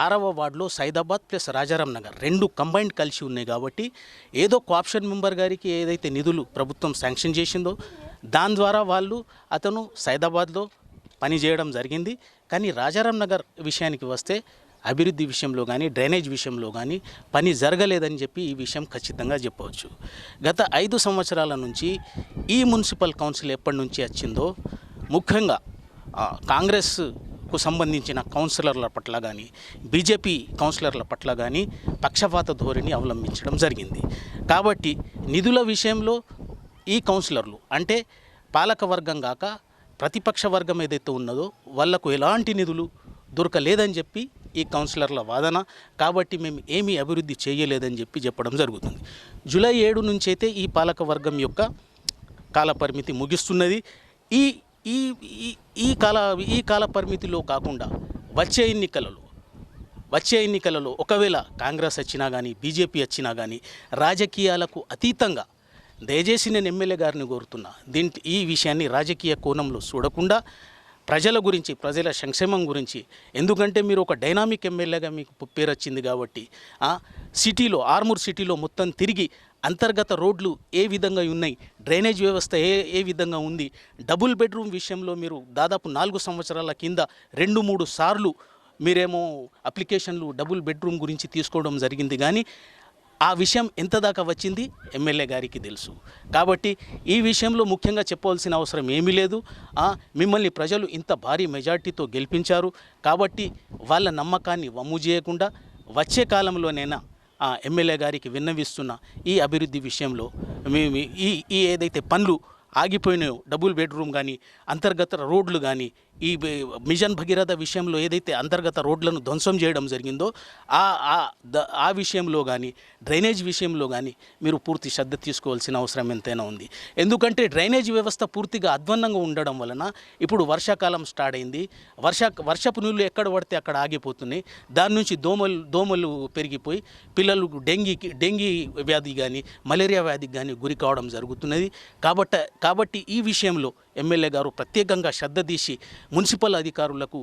6వ వార్డులో సైదాబాద్ ప్లస్ రాజారాం నగర్ 2 కంబైన్డ్ కలిసి ఉన్నాయి. కాబట్టి ఏదో కోఆప్షన్ మెంబర్ గారికి ఏదైతే నిధులు ప్రభుత్వం శాంక్షన్ చేసిందో దాని ద్వారా అతను సైదాబాద్లో పని చేయడం జరిగింది. కానీ రాజారాం నగర్ విషయానికి వస్తే అభివృద్ధి విషయంలో కానీ, డ్రైనేజ్ విషయంలో కానీ పని జరగలేదని చెప్పి ఈ విషయం ఖచ్చితంగా చెప్పవచ్చు. గత 5 సంవత్సరాల నుంచి ఈ మున్సిపల్ కౌన్సిల్ ఎప్పటి నుంచి వచ్చిందో ముఖ్యంగా కాంగ్రెస్కు సంబంధించిన కౌన్సిలర్ల పట్ల కానీ, బీజేపీ కౌన్సిలర్ల పట్ల కానీ పక్షపాత ధోరణి అవలంబించడం జరిగింది. కాబట్టి నిధుల విషయంలో ఈ కౌన్సిలర్లు అంటే పాలకవర్గం కాక ప్రతిపక్ష వర్గం ఏదైతే ఉన్నదో వాళ్లకు ఎలాంటి నిధులు దొరకలేదని చెప్పి ఈ కౌన్సిలర్ల వాదన. కాబట్టి మేము ఏమీ అభివృద్ధి చేయలేదని చెప్పడం జరుగుతుంది. జూలై 7 నుంచి అయితే ఈ పాలక వర్గం యొక్క కాలపరిమితి ముగిస్తున్నది. ఈ కాల పరిమితిలో కాకుండా వచ్చే ఎన్నికలలో ఒకవేళ కాంగ్రెస్ వచ్చినా కానీ, బీజేపీ వచ్చినా కానీ రాజకీయాలకు అతీతంగా దయచేసి నేను ఎమ్మెల్యే గారిని కోరుతున్నా, ఈ విషయాన్ని రాజకీయ కోణంలో చూడకుండా ప్రజల గురించి, ప్రజల సంక్షేమం గురించి, ఎందుకంటే మీరు ఒక డైనామిక్ ఎమ్మెల్యేగా మీకు పేరు వచ్చింది కాబట్టి సిటీలో, ఆర్మూర్ సిటీలో మొత్తం తిరిగి అంతర్గత రోడ్లు ఏ విధంగా ఉన్నాయి, డ్రైనేజ్ వ్యవస్థ ఏ విధంగా ఉంది, డబుల్ బెడ్రూమ్ విషయంలో మీరు దాదాపు 4 సంవత్సరాల కింద 2-3 సార్లు మీరేమో అప్లికేషన్లు డబుల్ బెడ్రూమ్ గురించి తీసుకోవడం జరిగింది. కానీ ఆ విషయం ఎంత దాకా వచ్చింది ఎమ్మెల్యే గారికి తెలుసు. కాబట్టి ఈ విషయంలో ముఖ్యంగా చెప్పవలసిన అవసరం ఏమీ లేదు. మిమ్మల్ని ప్రజలు ఇంత భారీ మెజార్టీతో గెలిపించారు. కాబట్టి వాళ్ళ నమ్మకాన్ని వమ్ము చేయకుండా వచ్చే కాలంలోనైనా ఎమ్మెల్యే గారికి విన్నవిస్తున్న ఈ అభివృద్ధి విషయంలో ఈ ఏదైతే పనులు ఆగిపోయినాయో, డబుల్ బెడ్రూమ్ కానీ, అంతర్గత రోడ్లు కానీ, ఈ మిషన్ భగీరథ విషయంలో ఏదైతే అంతర్గత రోడ్లను ధ్వంసం చేయడం జరిగిందో ఆ విషయంలో కానీ, డ్రైనేజ్ విషయంలో కానీ మీరు పూర్తి శ్రద్ధ తీసుకోవాల్సిన అవసరం ఎంతైనా ఉంది. ఎందుకంటే డ్రైనేజ్ వ్యవస్థ పూర్తిగా అధ్వాన్నంగా ఉండడం వలన ఇప్పుడు వర్షాకాలం స్టార్ట్ అయింది. వర్షపు నీళ్ళు ఎక్కడ పడితే అక్కడ ఆగిపోతున్నాయి. దాని నుంచి దోమలు పెరిగిపోయి పిల్లలు డెంగీ వ్యాధి కానీ, మలేరియా వ్యాధికి కానీ గురి కావడం జరుగుతున్నది. కాబట్టి ఈ విషయంలో ఎమ్మెల్యే గారు ప్రత్యేకంగా శ్రద్ధ తీసి మున్సిపల్ అధికారులకు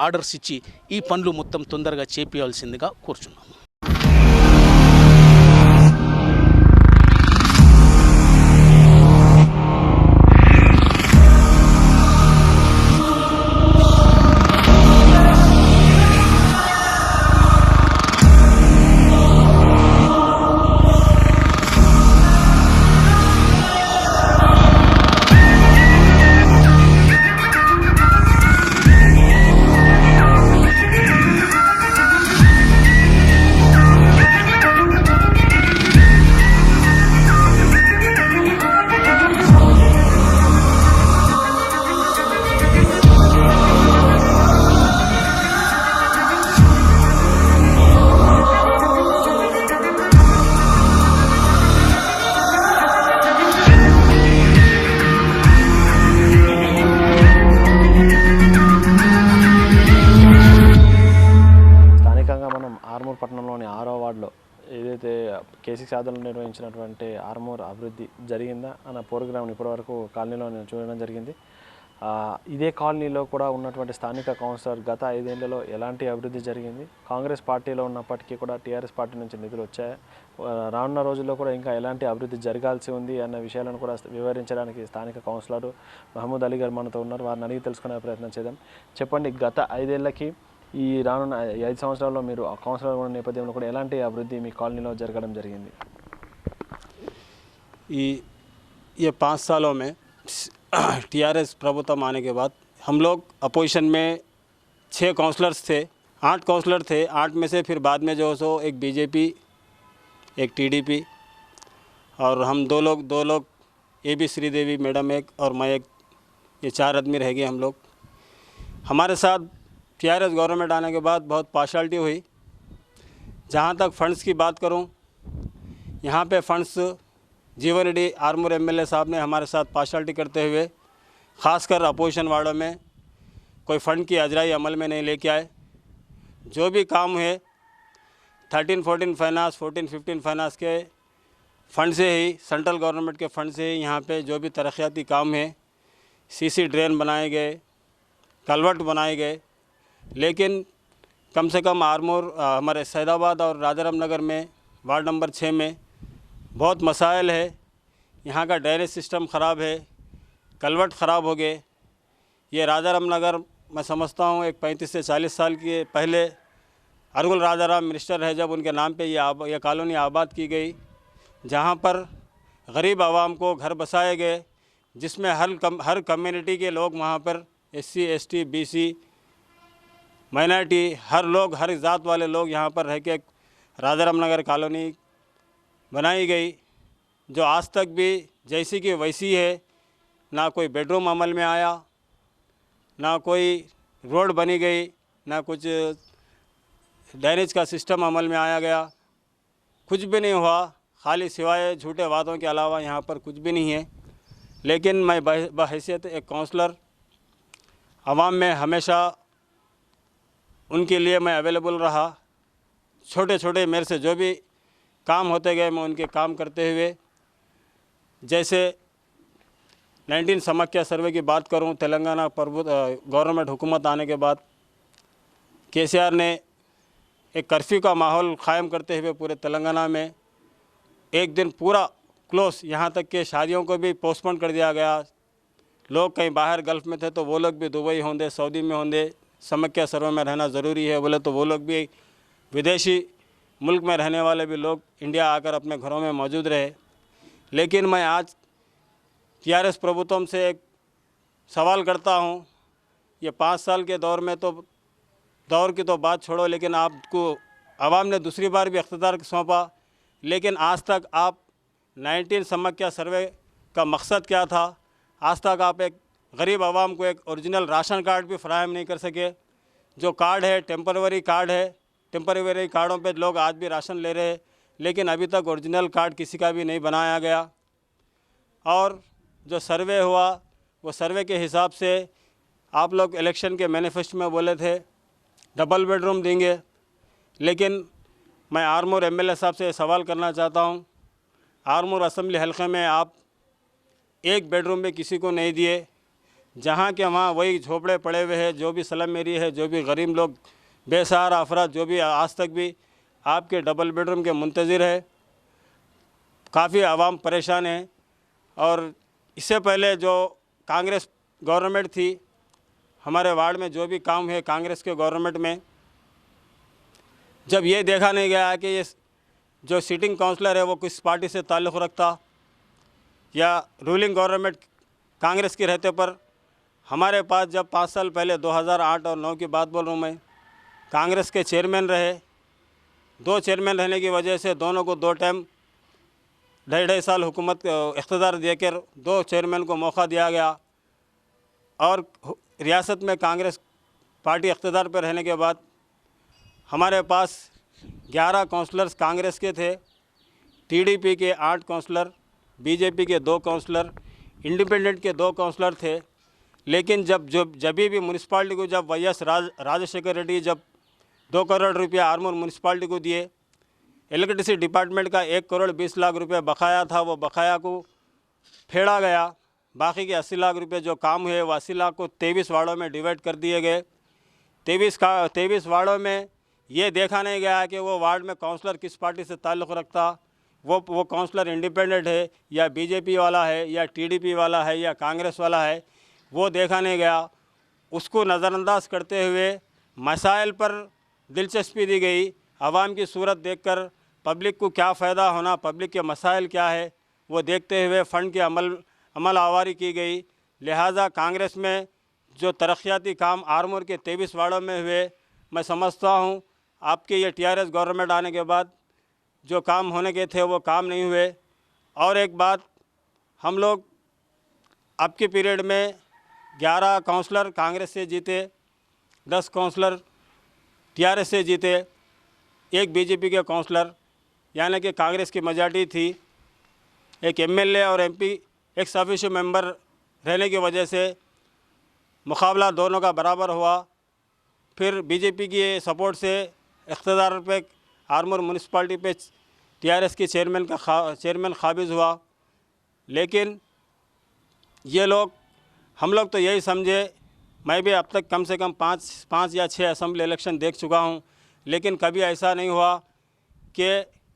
ఆర్డర్స్ ఇచ్చి ఈ పనులు మొత్తం తొందరగా చేపియాల్సిందిగా కోరుచున్నాము. కాలనీ 6వ వార్డులో ఏదైతే కేసీఆర్ ఆధ్వర్యంలో నిర్వహించినటువంటి ఆర్మూర్ అభివృద్ధి జరిగిందా అన్న ప్రోగ్రామ్ని ఇప్పటివరకు కాలనీలో నేను చూడడం జరిగింది. ఇదే కాలనీలో కూడా ఉన్నటువంటి స్థానిక కౌన్సిలర్ గత 5 ఏళ్లలో ఎలాంటి అభివృద్ధి జరిగింది, కాంగ్రెస్ పార్టీలో ఉన్నప్పటికీ కూడా టీఆర్ఎస్ పార్టీ నుంచి నిధులు వచ్చాయి, రానున్న రోజుల్లో కూడా ఇంకా ఎలాంటి అభివృద్ధి జరగాల్సి ఉంది అన్న విషయాలను కూడా వివరించడానికి స్థానిక కౌన్సిలర్ మహమూద్ అలీ గారు మనతో ఉన్నారు. వారిని అడిగి తెలుసుకునే ప్రయత్నం చేద్దాం. చెప్పండి, గత 5 ఏళ్ళకి ఈ రానున్న 5 సంవత్సరాల్లో మీరు కౌన్సిలర్ ఉన్న నేపథ్యంలో కూడా ఎలాంటి అభివృద్ధి మీ కాలనీలో జరగడం జరిగింది? ये 5 सालों में टीआरएस प्रभुत्व आने के बाद हम लोग अपोजिशन में 6 काउंसलर्स थे, 8 काउंसलर थे। 8 में से फिर बाद में जो सो एक बीजेपी, एक टीडीपी और हम दो लोग AB श्रीदेवी मैडम एक और मैं एक, ये 4 आदमी रह गए हम लोग। हमारे साथ टीआरएस गवर्नमेंट आने के बाद बहुत पार्शलिटी हुई। जहाँ तक फंड्स की बात करूँ, यहाँ पे फंड्स जीवन रेड्डी आर्मूर MLA साहब ने हमारे साथ पार्शलिटी करते हुए ख़ासकर अपोजिशन वार्डों में कोई फ़ंड की अजराई अमल में नहीं लेके आए। जो भी काम है 13-14 फाइनेंस, 14-15 फाइनेंस के फ़ंड से ही, सेंट्रल गवर्नमेंट के फ़ंड से ही यहाँ पे जो भी तरक्याती काम है, सीसी ड्रेन बनाए गए, कलवर्ट बनाए गए। लेकिन कम से कम आर्मूर हमारे सैदाबाद और राजाराम नगर में वार्ड नंबर 6 में बहुत मसाइल है। यहाँ का ड्रेनेज सिस्टम ख़राब है, कलवर्ट ख़राब हो गए। ये राजाराम नगर मैं समझता हूँ एक 35 से 40 साल के पहले अरगुल राजाराम मिनिस्टर है जब उनके नाम पे ये कॉलोनी आबाद की गई, जहाँ पर गरीब आवाम को घर बसाए गए, जिसमें हर कम्युनिटी के लोग वहाँ पर SC, ST, BC, माइनॉरिटी, हर लोग, हर जात वाले लोग यहाँ पर रह के राजाराम नगर कॉलोनी बनाई गई, जो आज तक भी जैसी की वैसी है। ना कोई बेडरूम अमल में आया, ना कोई रोड बनी गई, ना कुछ ड्रेनेज का सिस्टम अमल में आया गया, कुछ भी नहीं हुआ। खाली सिवाय झूठे वादों के अलावा यहाँ पर कुछ भी नहीं है। लेकिन मैं बहैसियत एक काउंसलर आवाम में हमेशा उनके लिए मैं अवेलेबल रहा। छोटे छोटे मेरे से जो भी काम होते गए मैं उनके काम करते हुए, जैसे 19 समस्या सर्वे की बात करूं, तेलंगाना गवर्नमेंट हुकूमत आने के बाद केसीआर ने एक कर्फ्यू का माहौल क़ायम करते हुए पूरे तेलंगाना में एक दिन पूरा क्लोज, यहाँ तक कि शादियों को भी पोस्टपोन कर दिया गया। लोग कहीं बाहर गल्फ़ में थे तो वो लोग भी दुबई होंगे, सऊदी में होंगे, समस्या सर्वे में रहना ज़रूरी है बोले तो वो लोग भी, विदेशी मुल्क में रहने वाले भी लोग इंडिया आकर अपने घरों में मौजूद रहे। लेकिन मैं आज टीआरएस प्रभुत्व से एक सवाल करता हूँ, ये 5 साल के दौर में तो दौर की तो बात छोड़ो, लेकिन आपको आवाम ने दूसरी बार भी इख्तियार सौंपा, लेकिन आज तक आप 19 समस्या सर्वे का मकसद क्या था? आज तक आप एक गरीब आवाम को एक ओरिजिनल राशन कार्ड भी फराहम नहीं कर सके। जो कार्ड है टेम्पररी कार्ड है, टेम्पररी कार्डों पे लोग आज भी राशन ले रहे हैं, लेकिन अभी तक ओरिजिनल कार्ड किसी का भी नहीं बनाया गया। और जो सर्वे हुआ वो सर्वे के हिसाब से आप लोग इलेक्शन के मैनिफेस्टो में बोले थे डबल बेडरूम देंगे, लेकिन मैं आर्मूर MLA साहब से सवाल करना चाहता हूँ, आर्मूर असेंबली हल्के में आप एक बेडरूम भी किसी को नहीं दिए, जहाँ के वहाँ वही झोपड़े पड़े हुए हैं। जो भी स्लम एरिया है, जो भी गरीब लोग, बेसहारा अफराद, जो भी आज तक भी आपके डबल बेडरूम के मुंतज़िर है, काफ़ी आवाम परेशान है। और इससे पहले जो कांग्रेस गवर्नमेंट थी, हमारे वार्ड में जो भी काम है कांग्रेस के गवर्नमेंट में, जब ये देखा नहीं गया कि ये जो सिटिंग काउंसलर है वो किस पार्टी से ताल्लुक़ रखता, या रूलिंग गवर्नमेंट कांग्रेस के रहते पर हमारे पास जब 5 साल पहले 2008 और 9 की बात बोल रहा हूँ मैं, कांग्रेस के चेयरमैन रहे। 2 चेयरमैन रहने की वजह से दोनों को 2 टाइम 2.5 साल हुकूमत इख्तियार देकर 2 चेयरमैन को मौका दिया गया। और रियासत में कांग्रेस पार्टी इख्तियार पर रहने के बाद हमारे पास 11 काउंसलर्स कांग्रेस के थे, टीडीपी के 8 काउंसलर, बीजेपी के 2 काउंसलर, इंडिपेंडेंट के 2 काउंसलर थे। लेकिन जब भी म्यूनसिपालिटी को, जब YS राजशेखर रेड्डी जब 2 करोड़ रुपया आर्मूर म्यूनसिपालिटी को दिए, इलेक्ट्रिसिटी डिपार्टमेंट का 1 करोड़ 20 लाख रुपए बकाया था, वो बकाया को फेड़ा गया। बाकी के 80 लाख रुपए जो काम हुए वो 80 लाख को 23 वार्डों में डिवाइड कर दिए गए। 23 वार्डों में ये देखा नहीं गया कि वो वार्ड में काउंसलर किस पार्टी से ताल्लुक़ रखता, वो काउंसलर इंडिपेंडेंट है या बीजेपी वाला है या टीडीपी वाला है या कांग्रेस वाला है, वो देखा नहीं गया। उसको नज़रअंदाज करते हुए मसाइल पर दिलचस्पी दी गई। आवाम की सूरत देखकर पब्लिक को क्या फ़ायदा होना, पब्लिक के मसाइल क्या है, वो देखते हुए फ़ंड की अमल आवारी की गई। लिहाजा कांग्रेस में जो तरक्याती काम आरमूर के 23 वार्डों में हुए, मैं समझता हूँ आपके ये टीआरएस गवर्नमेंट आने के बाद जो काम होने के थे वो काम नहीं हुए। और एक बात, हम लोग आपके पीरियड में 11 काउंसलर कांग्रेस से जीते, 10 काउंसलर टीआरएस से जीते, 1 बीजेपी के काउंसलर, यानी कि कांग्रेस की मेजॉरिटी थी। एक एमएलए और एमपी एक्स ऑफिशियो मेंबर रहने की वजह से मुकाबला दोनों का बराबर हुआ। फिर बीजेपी की सपोर्ट से इक़्तिदार पे आरमूर म्यूनसिपाल्टी पे टीआरएस के चेयरमैन काबिज़ हुआ। लेकिन ये लोग, हम लोग तो यही समझे, मैं भी अब तक कम से कम 5 या 6 असेंबली इलेक्शन देख चुका हूँ, लेकिन कभी ऐसा नहीं हुआ कि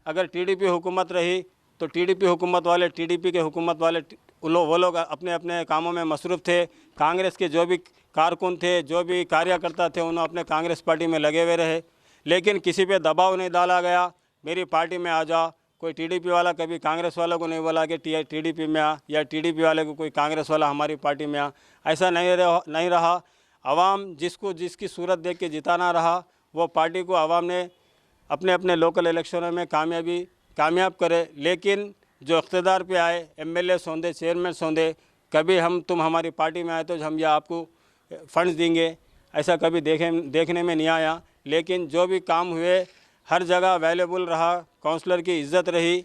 अगर टीडीपी हुकूमत रही तो टीडीपी हुकूमत वाले, टीडीपी के हुकूमत वाले वो लोग अपने अपने कामों में मसरूफ़ थे। कांग्रेस के जो भी कारकुन थे, जो भी कार्यकर्ता थे, उन्होंने अपने कांग्रेस पार्टी में लगे हुए रहे, लेकिन किसी पे दबाव नहीं डाला गया मेरी पार्टी में आ जा। कोई टीडीपी वाला कभी कांग्रेस वालों को नहीं बोला कि टीडीपी में आ, या टीडीपी वाले को कोई कांग्रेस वाला हमारी पार्टी में आ। ऐसा नहीं रहा। आवाम जिसकी सूरत देख के जिताना रहा, वो पार्टी को आवाम ने अपने अपने लोकल इलेक्शनों में कामयाब करे। लेकिन जो इक़्तिदार पे आए, एमएलए सौंदे, चेयरमैन सौंदे, कभी तुम हमारी पार्टी में आए तो हम या आपको फंड्स देंगे, ऐसा कभी देखने में नहीं आया। लेकिन जो भी काम हुए हर जगह अवेलेबल रहा, काउंसलर की इज़्ज़त रही।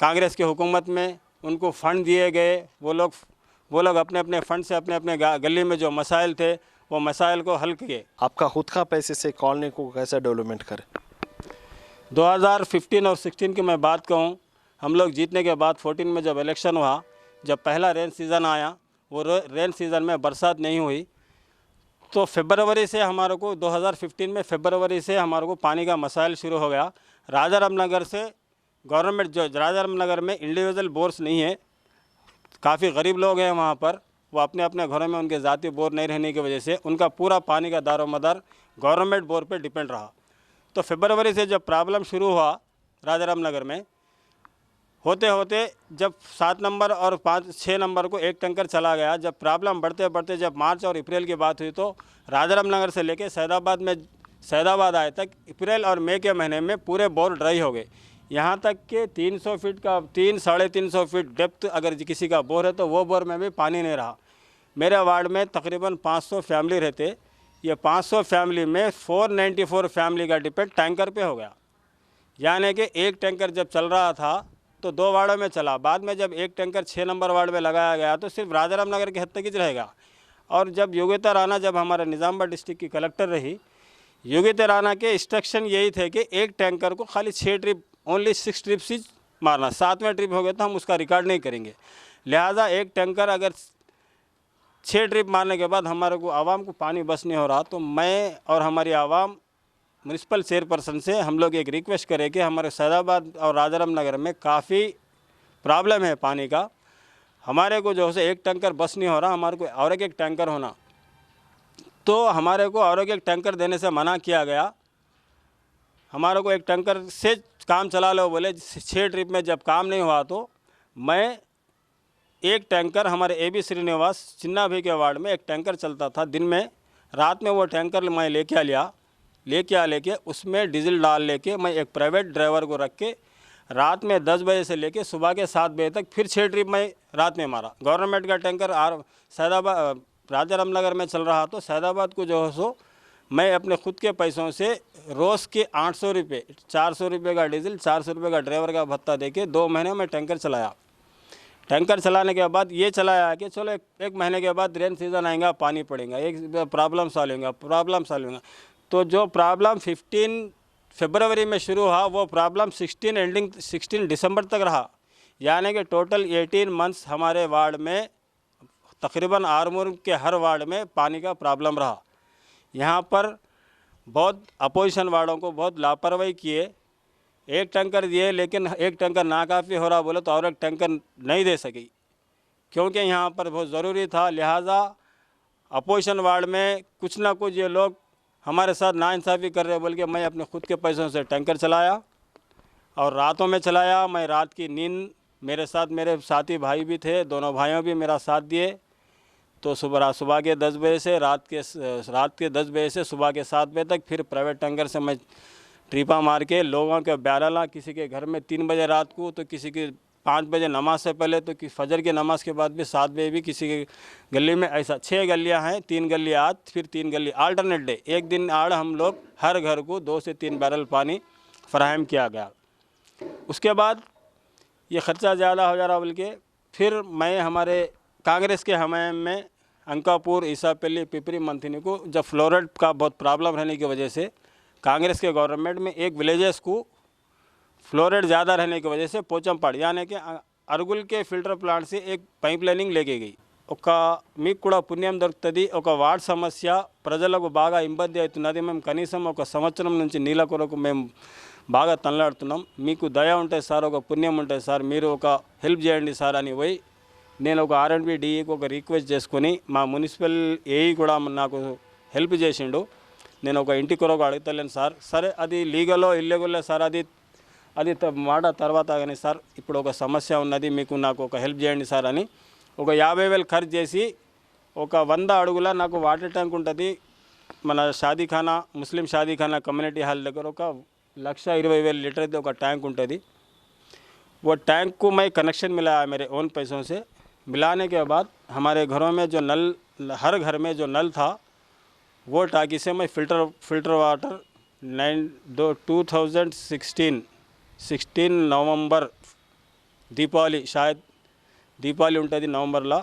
कांग्रेस की हुकूमत में उनको फ़ंड दिए गए, वो लोग अपने अपने फ़ंड से अपने अपने गली में जो मसाइल थे वो मसाइल को हल किए। आपका खुद का पैसे से कॉलोनी को कैसे डेवलपमेंट करें? 2015 और 16 की मैं बात कहूँ, हम लोग जीतने के बाद 14 में जब इलेक्शन हुआ, जब पहला रेन सीज़न आया, वो रेन सीज़न में बरसात नहीं हुई, तो फरवरी से हमारे को 2015 में फरवरी से हमारे को पानी का मसाइल शुरू हो गया। राजा रामनगर से गवर्नमेंट, जो राजा रामनगर में इंडिविजुअल बोर्स नहीं है, काफ़ी गरीब लोग हैं वहाँ पर, वो अपने अपने घरों में उनके ज़ाती बोर नहीं रहने की वजह से उनका पूरा पानी का दारोमदार गवर्नमेंट बोर पे डिपेंड रहा। तो फरवरी से जब प्रॉब्लम शुरू हुआ राजा रामनगर में, होते होते जब 7 नंबर और 5-6 नंबर को एक टैंकर चला गया, जब प्रॉब्लम बढ़ते बढ़ते जब मार्च और अप्रैल की बात हुई तो राजा रामनगर से लेके सैदाबाद आए तक अप्रैल और मई के महीने में पूरे बोर ड्राई हो गए। यहाँ तक कि 300 फीट का 300-350 फीट डेप्थ अगर किसी का बोर है तो वो बोर में भी पानी नहीं रहा। मेरे वार्ड में तकरीबन 500 फैमिली रहते, ये 500 फैमिली में 494 फैमिली का डिपेंड टैंकर पे हो गया। यानी कि एक टैंकर जब चल रहा था तो 2 वार्डों में चला, बाद में जब एक टैंकर 6 नंबर वार्ड में लगाया गया तो सिर्फ राजा रामनगर के हद तक ही रहेगा। और जब योगिता राणा जब हमारे निज़ामबाद डिस्ट्रिक्ट की कलेक्टर रही, योगिता राणा के इंस्ट्रक्शन यही थे कि एक टैंकर को खाली 6 ट्रिप, ओनली 6 ट्रिप्स ही मारना, 7वें ट्रिप हो गया तो हम उसका रिकॉर्ड नहीं करेंगे। लिहाजा एक टैंकर अगर 6 ट्रिप मारने के बाद हमारे को आवाम को पानी बस नहीं हो रहा, तो मैं और हमारी आवाम म्यूनसिपल चेयरपर्सन से हम लोग एक रिक्वेस्ट करें कि हमारे सैदाबाद और राजा रामनगर में काफ़ी प्रॉब्लम है पानी का, हमारे को जो है एक टैंकर बस नहीं हो रहा, हमारे को और एक टैंकर होना। तो हमारे को और एक टैंकर देने से मना किया गया। हमारे को एक टैंकर से काम चला लो बोले। 6 ट्रिप में जब काम नहीं हुआ तो मैं एक टैंकर, हमारे AB श्रीनिवास चिन्ना भाई के वार्ड में एक टैंकर चलता था दिन में, रात में वो टैंकर मैं लेके उसमें डीजल डाल लेके मैं एक प्राइवेट ड्राइवर को रख के रात में 10 बजे से लेके सुबह के 7 बजे तक फिर 6 ट्रिप मैं रात में मारा। गवर्नमेंट का टैंकर सैदाबाद राजा रामनगर में चल रहा, तो सैदाबाद को जो है सो मैं अपने खुद के पैसों से रोज़ के 800 रुपये, 400 रुपये का डीजल, 400 रुपये का ड्राइवर का भत्ता देके 2 महीने में टैंकर चलाया। टैंकर चलाने के बाद ये चलाया कि चलो एक महीने के बाद रेन सीज़न आएगा, पानी पड़ेगा, एक प्रॉब्लम सॉल्व होगा। तो जो प्रॉब्लम फरवरी में शुरू हुआ वो प्रॉब्लम 16 दिसंबर तक रहा, यानी कि टोटल 18 मंथ्स हमारे वार्ड में तकरीबन आरमूर के हर वार्ड में पानी का प्रॉब्लम रहा। यहाँ पर बहुत अपोजिशन वार्डों को बहुत लापरवाही किए, एक टैंकर दिए लेकिन एक टैंकर नाकाफ़ी हो रहा बोले तो और एक टैंकर नहीं दे सकी, क्योंकि यहाँ पर बहुत ज़रूरी था। लिहाजा अपोजिशन वार्ड में कुछ ना कुछ ये लोग हमारे साथ नाइंसाफ़ी कर रहे बोल के मैं अपने खुद के पैसों से टैंकर चलाया और रातों में चलाया। मैं रात की नींद, मेरे साथ मेरे साथी भाई भी थे, दोनों भाइयों भी मेरा साथ दिए। तो सुबह के 10 बजे से रात के 10 बजे से सुबह के 7 बजे तक फिर प्राइवेट टैंकर से मैं ट्रिपा मार के लोगों के ब्याला, किसी के घर में 3 बजे रात को, तो किसी के 5 बजे नमाज से पहले, तो कि फजर की नमाज के बाद भी 7 बजे भी किसी के गली में। ऐसा 6 गलियां हैं, 3 गली आज फिर 3 गली आल्टरनेट डे, एक दिन आड़ हम लोग हर घर को 2 से 3 बैरल पानी फराहम किया गया। उसके बाद ये ख़र्चा ज़्यादा हो जा रहा बोल के फिर मैं हमारे कांग्रेस के हमायम में अंकापुर, ईसापल्ली, पिपरी, मंथनी को जब फ्लोराइड का बहुत प्रॉब्लम रहने की वजह से कांग्रेस के गवर्नमेंट में एक विलेजेस को फ्लोराइड ज़्यादा रहने की वजह से पोचमपाड़ यानी कि अरगुल के फिल्टर प्लांट से एक पाइप लाइनिंग लेके गई। మీకు కూడా పుణ్యం దొరుకుతుంది। ఒక వార్డ్ సమస్య ప్రజలకు బాగా ఇబ్బంది అవుతున్నది। మేము కనీసం ఒక సంవత్సరం నుంచి నీళ్ళ కొరకు మేము బాగా తనలాడుతున్నాం। మీకు దయ ఉంటే సార్, ఒక పుణ్యం ఉంటే సార్, మీరు ఒక హెల్ప్ చేయండి సార్ అని పోయి నేను ఒక ఆర్ఎండ్బి డిఈకి ఒక రిక్వెస్ట్ చేసుకొని మా మున్సిపల్ ఏఈ కూడా నాకు హెల్ప్ చేసిండు। నేను ఒక ఇంటి కొరకు అడుగుతలేను సార్, సరే అది లీగలో ఇల్లీగల్లో సార్, అది మాట తర్వాత కానీ సార్ ఇప్పుడు ఒక సమస్య ఉన్నది, మీకు నాకు ఒక హెల్ప్ చేయండి సార్ అని ఒక 50,000 ఖర్చు చేసి ఒక 100 అడుగుల నాకు వాటర్ ట్యాంక్ ఉంటుంది మన షాదీఖానా, ముస్లిం షాదీఖానా కమ్యూనిటీ హాల్ దగ్గర ఒక 1,20,000 लीटर ఒక ట్యాంక్ ఉంటుంది। वो टैंक को मैं कनेक्शन मिलाया मेरे ओन पैसों से। मिलाने के बाद हमारे घरों में जो नल, हर घर में जो नल था वो टाकी से मैं फ़िल्टर वाटर 2016 नवंबर దీపావళి, షాయద్ దీపావళి ఉంటుంది నవంబర్లో,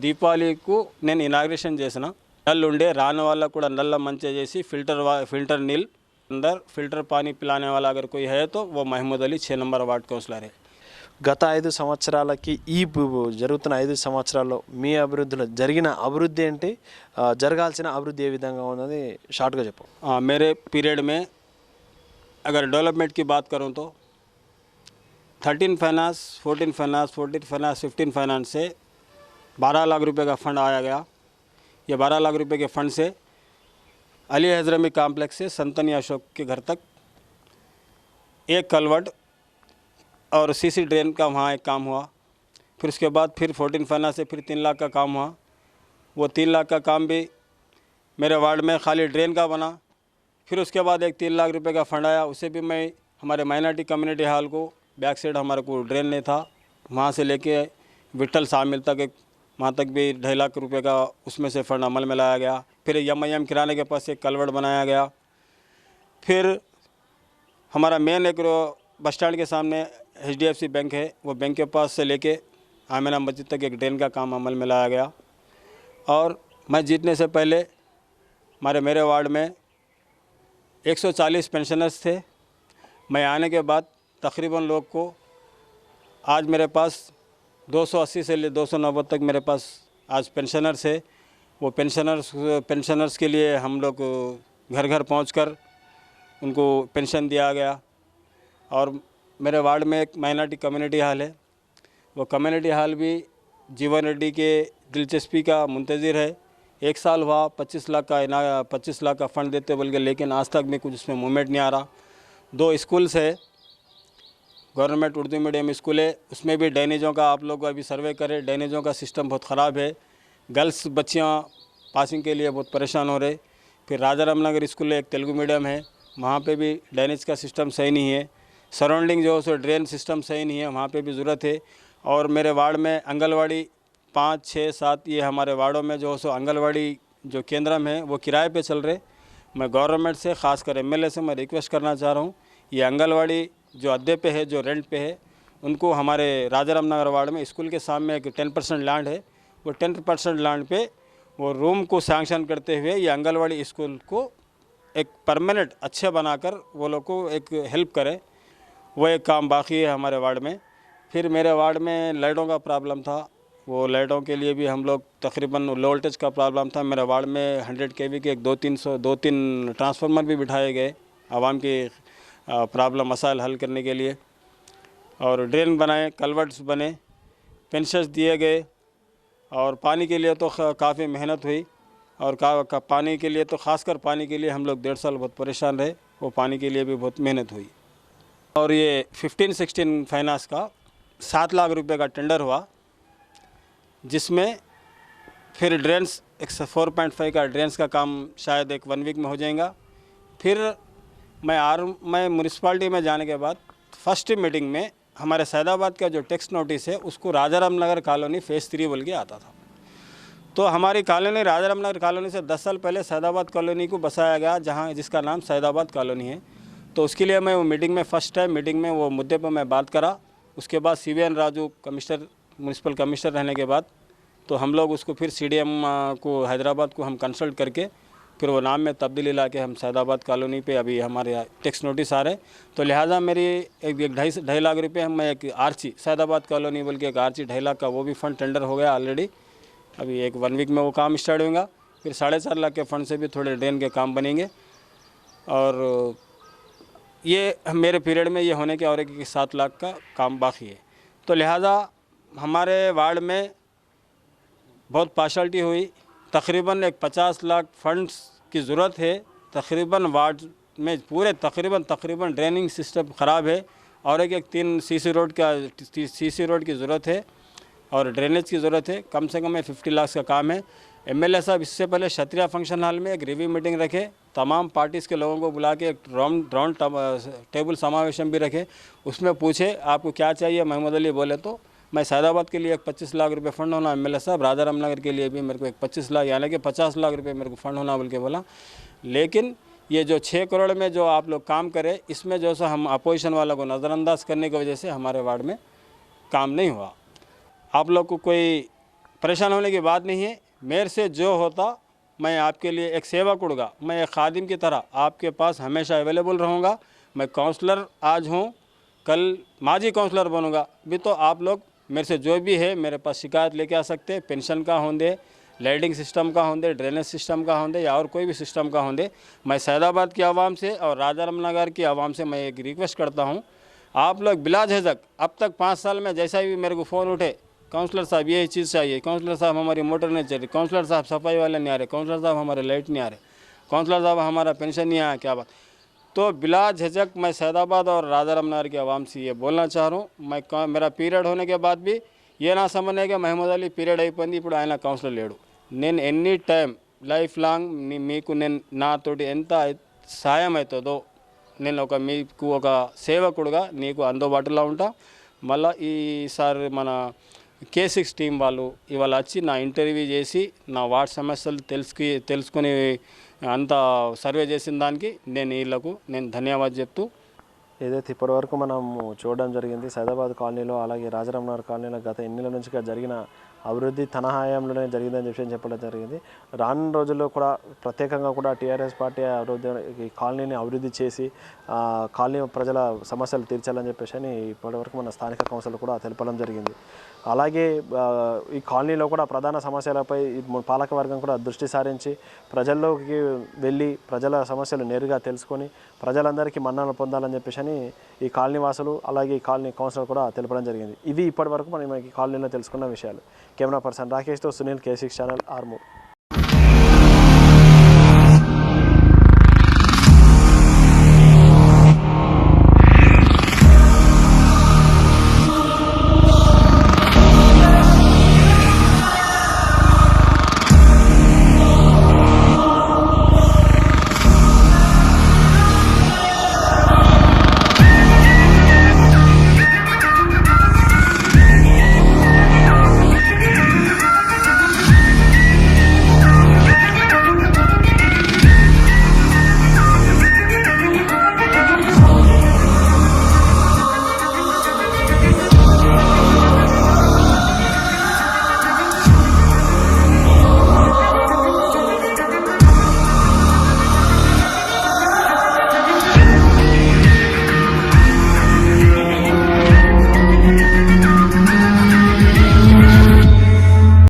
దీపావళికు నేను ఇనాగ్రేషన్ చేసిన। నల్ ఉండే రాని వాళ్ళకు కూడా నల్ల మంచిగా చేసి फिल्टर नील अंदर फिल्टर पानी पिलाने वाला अगर कोई है तो वो Mahmood Ali 6 number ward councillor है। గత 5 సంవత్సరాలకి జరుగుతున్న 5 సంవత్సరాల్లో మీ అభివృద్ధిలో జరిగిన అభివృద్ధి ఏంటి, జరగాల్సిన అభివృద్ధి ఏ విధంగా ఉన్నది షార్ట్గా చెప్పు। मेरे पीरियड में अगर डेवलपमेंट की बात करूं तो 13 फाइनेंस, 14 फाइनेंस, 15 फाइनेंस से 12 लाख रुपए का फ़ंड आया गया। ये 12 लाख रुपए के फ़ंड से अली हजरमी कॉम्प्लेक्स से संतनी अशोक के घर तक एक कलवर्ट और सीसी ड्रेन का वहाँ एक काम हुआ। फिर उसके बाद फिर 14 फाइनेंस से फिर 3 लाख का काम हुआ। वो 3 लाख का काम भी मेरे वार्ड में खाली ड्रेन का बना। फिर उसके बाद एक 3 लाख रुपए का फ़ंड आया, उसे भी मैं हमारे माइनॉरिटी कम्युनिटी हॉल को बैक साइड हमारे को ड्रेन नहीं था, वहाँ से लेके विट्ठल सामिल तक वहाँ तक भी 2.5 लाख रुपए का उसमें से फ़ंड अमल में लाया गया। फिर MIM किराने के पास एक कलवर्ट बनाया गया। फिर हमारा मेन एक बस स्टैंड के सामने HDFC बैंक है, वो बैंक के पास से लेके आमिना मस्जिद तक एक ड्रेन का काम अमल में लाया गया। और मैं जीतने से पहले मेरे वार्ड में 140 पेंशनर्स थे। मैं आने के बाद तकरीबन लोग को आज मेरे पास 280 से ले 290 तक मेरे पास आज पेंशनर्स है। वो पेंशनर्स के लिए हम लोग घर घर पहुंचकर उनको पेंशन दिया गया। और मेरे वार्ड में एक माइनॉरिटी कम्युनिटी हॉल है, वो कम्युनिटी हॉल भी जीवन रेड्डी के दिलचस्पी का मुंतज़िर है। 1 साल हुआ 25 लाख का फ़ंड देते बोल के, लेकिन आज तक भी कुछ उसमें मूवमेंट नहीं आ रहा। 2 स्कूल्स है, गवर्नमेंट उर्दू मीडियम स्कूल है, उसमें भी ड्रेनेजों का आप लोग अभी सर्वे करें। ड्रेनेजों का सिस्टम बहुत ख़राब है, गर्ल्स बच्चियाँ पासिंग के लिए बहुत परेशान हो रहे। फिर राजा रामनगर स्कूल है, एक तेलुगु मीडियम है, वहाँ पे भी ड्रेनेज का सिस्टम सही नहीं है। सराउंडिंग जो है सो ड्रेन सिस्टम सही नहीं है, वहाँ पे भी ज़रूरत है। और मेरे वार्ड में आंगनवाड़ी 5, 6, 7 ये हमारे वार्डों में जो है सो आंगनवाड़ी जो केंद्र में है वो किराए पे चल रहे। मैं गवर्नमेंट से ख़ासकर MLA से मैं रिक्वेस्ट करना चाह रहा हूँ, ये आंगनवाड़ी जो अड्डे पे है, जो रेंट पे है, उनको हमारे राजा रामनगर वार्ड में स्कूल के सामने एक 10% लैंड है, वो 10% लैंड पे वो रूम को सैंक्शन करते हुए ये आंगनवाड़ी स्कूल को एक परमानेंट अच्छे बनाकर वो लोग को एक हेल्प करें, वो एक काम बाकी है हमारे वार्ड में। फिर मेरे वार्ड में लाइटों का प्रॉब्लम था, वो लाइटों के लिए भी हम लोग तकरीबन लो वोल्टेज का प्रॉब्लम था। मेरे वार्ड में 100 kV के एक 2-3 ट्रांसफार्मर भी बिठाए गए आवाम की प्रॉब्लम मसाइल हल करने के लिए। और ड्रेन बनाए, कलवर्ट्स बने, पेंशन्स दिए गए। और पानी के लिए तो काफ़ी मेहनत हुई, और पानी के लिए तो ख़ासकर पानी के लिए हम लोग 1.5 साल बहुत परेशान रहे, वो पानी के लिए भी बहुत मेहनत हुई। और ये 15-16 फाइनेंस का 7 लाख रुपए का टेंडर हुआ, जिसमें फिर ड्रेन्स एक 4.5 का ड्रेन्स का काम शायद एक 1 वीक में हो जाएगा। फिर मैं म्यूनिसिपालिटी में जाने के बाद फर्स्ट मीटिंग में हमारे सैदाबाद का जो टेक्स्ट नोटिस है उसको राजाराम नगर कॉलोनी फेज़ 3 बोल के आता था। तो हमारी कॉलोनी राजाराम नगर कॉलोनी से 10 साल पहले सैदाबाद कॉलोनी को बसाया गया, जहाँ जिसका नाम सैदाबाद कॉलोनी है। तो उसके लिए मैं वो मीटिंग में फर्स्ट टाइम मीटिंग में वो मुद्दे पर मैं बात करा। उसके बाद CVN Raju commissioner municipal commissioner रहने के बाद तो हम लोग उसको फिर CDM को हैदराबाद को हम कंसल्ट करके फिर वो नाम में तब्दीली ला के हम सैदाबाद कॉलोनी पे अभी हमारे टेक्स्ट नोटिस आ रहे। तो लिहाजा मेरी एक 2.5 लाख रुपये मैं एक आरची सैदाबाद कॉलोनी बोल के एक आरची 2.5 लाख का वो भी फ़ंड टेंडर हो गया ऑलरेडी। अभी एक 1 वीक में वो काम स्टार्ट होगा। फिर 4.5 लाख के फ़ंड से भी थोड़े ड्रेन के काम बनेंगे। और ये मेरे पीरियड में ये होने के और एक 7 लाख का काम बाकी है। तो लिहाजा हमारे वार्ड में बहुत पार्शलिटी हुई। तकरीबन एक 50 लाख फंड्स की ज़रूरत है। तकरीबन वार्ड में पूरे तकरीबन ड्रेनिंग सिस्टम ख़राब है, और एक 3 CC रोड की ज़रूरत है और ड्रेनेज की ज़रूरत है। कम से कम 50 लाख का काम है। MLA साहब इससे पहले क्षत्रिया फंक्शन हॉल में एक रिव्यू मीटिंग रखे, तमाम पार्टीज़ के लोगों को बुला के एक राउंड टेबल समावेशन भी रखे। उसमें पूछे आपको क्या चाहिए। महमूद अली बोले तो मैं सैदाबाद के लिए एक 25 लाख रुपए फ़ंड होना, MLA साहब राजाराम नगर के लिए भी मेरे को एक 25 लाख यानी कि 50 लाख रुपए मेरे को फ़ंड होना बोल के बोला। लेकिन ये जो 6 करोड़ में जो आप लोग काम करें, इसमें जो सा हम अपोजिशन वालों को नज़रअंदाज करने की वजह से हमारे वार्ड में काम नहीं हुआ। आप लोग को कोई परेशान होने की बात नहीं है। मेरे से जो होता मैं आपके लिए एक सेवा करूँगा। मैं एक खादिम की तरह आपके पास हमेशा अवेलेबल रहूँगा। मैं काउंसलर आज हूँ, कल माजी काउंसलर बनूँगा भी। तो आप लोग मेरे से जो भी है मेरे पास शिकायत लेके आ सकते हैं। पेंशन का होंदे, लाइटिंग सिस्टम का होंदे, ड्रेनेज सिस्टम का होंदे या और कोई भी सिस्टम का होंदे। मैं सैदाबाद की आवाम से और राजाराम नगर की आवाम से मैं एक रिक्वेस्ट करता हूँ, आप लोग बिला झिझक अब तक 5 साल में जैसा भी मेरे को फ़ोन उठे, काउंसलर साहब ये चीज़ चाहिए, काउंसलर साहब हमारी मोटर नहीं चल रही, काउंसलर साहब सफाई वाले नहीं आ रहे, काउंसलर साहब हमारे लाइट नहीं आ रहे, काउंसलर साहब हमारा पेंशन नहीं आया, क्या बात। तो बिला झिझक मैं सैदाबाद और राजाराम नगर की आवाम से ये बोलना चाह रहा हूँ। मेरा पीरियड होने के बाद भी ये ना समझने कि महमूद अली पीरियड అయిపోయింది ఇప్పుడు ఆయన కౌన్సిలర్ లేడు। నేను ఎనీ టైం లైఫ్ లాంగ్ మీకు నేను నాతోటి ఎంత సాయం అవుతుందో నేను మీకు ఒక సేవకుడుగా నీకు అందుబాటులో ఉంటా। మళ్ళీ ఈసారి మన K6 టీం వాళ్ళు ఇవాళ వచ్చి నా ఇంటర్వ్యూ చేసి నా వార్డ్ సమస్యలు తెలుసుకుని అంత సర్వే చేసిన దానికి నేను వీళ్ళకు నేను ధన్యవాదాలు చెప్తూ ఏదైతే ఇప్పటివరకు మనం చూడడం జరిగింది సైదాబాద్ కాలనీలో, అలాగే రాజారాం నగర్ కాలనీలో గత ఎన్నిల నుంచి జరిగిన అభివృద్ధి తన హయాంలోనే జరిగిందని చెప్పడం జరిగింది। రానున్న రోజుల్లో కూడా ప్రత్యేకంగా కూడా TRS పార్టీ ఈ కాలనీని అభివృద్ధి చేసి కాలనీ ప్రజల సమస్యలు తీర్చాలని చెప్పేసి ఇప్పటివరకు మన స్థానిక కౌన్సిల్ కూడా తెలపడం జరిగింది। అలాగే ఈ కాలనీలో కూడా ప్రధాన సమస్యలపై పాలకవర్గం కూడా దృష్టి సారించి ప్రజల్లోకి వెళ్ళి ప్రజల సమస్యలు నేరుగా తెలుసుకొని ప్రజలందరికీ మన్ననలు పొందాలని చెప్పేసి ఈ కాలనీ వాసులు అలాగే ఈ కాలనీ కౌన్సిలర్ కూడా తెలపడం జరిగింది। ఇవి ఇప్పటివరకు మనం ఈ కాలనీలో తెలుసుకున్న విషయాలు। కెమెరా పర్సన్ రాకేష్తో సునీల్, K6 ఛానల్, ఆర్మూర్।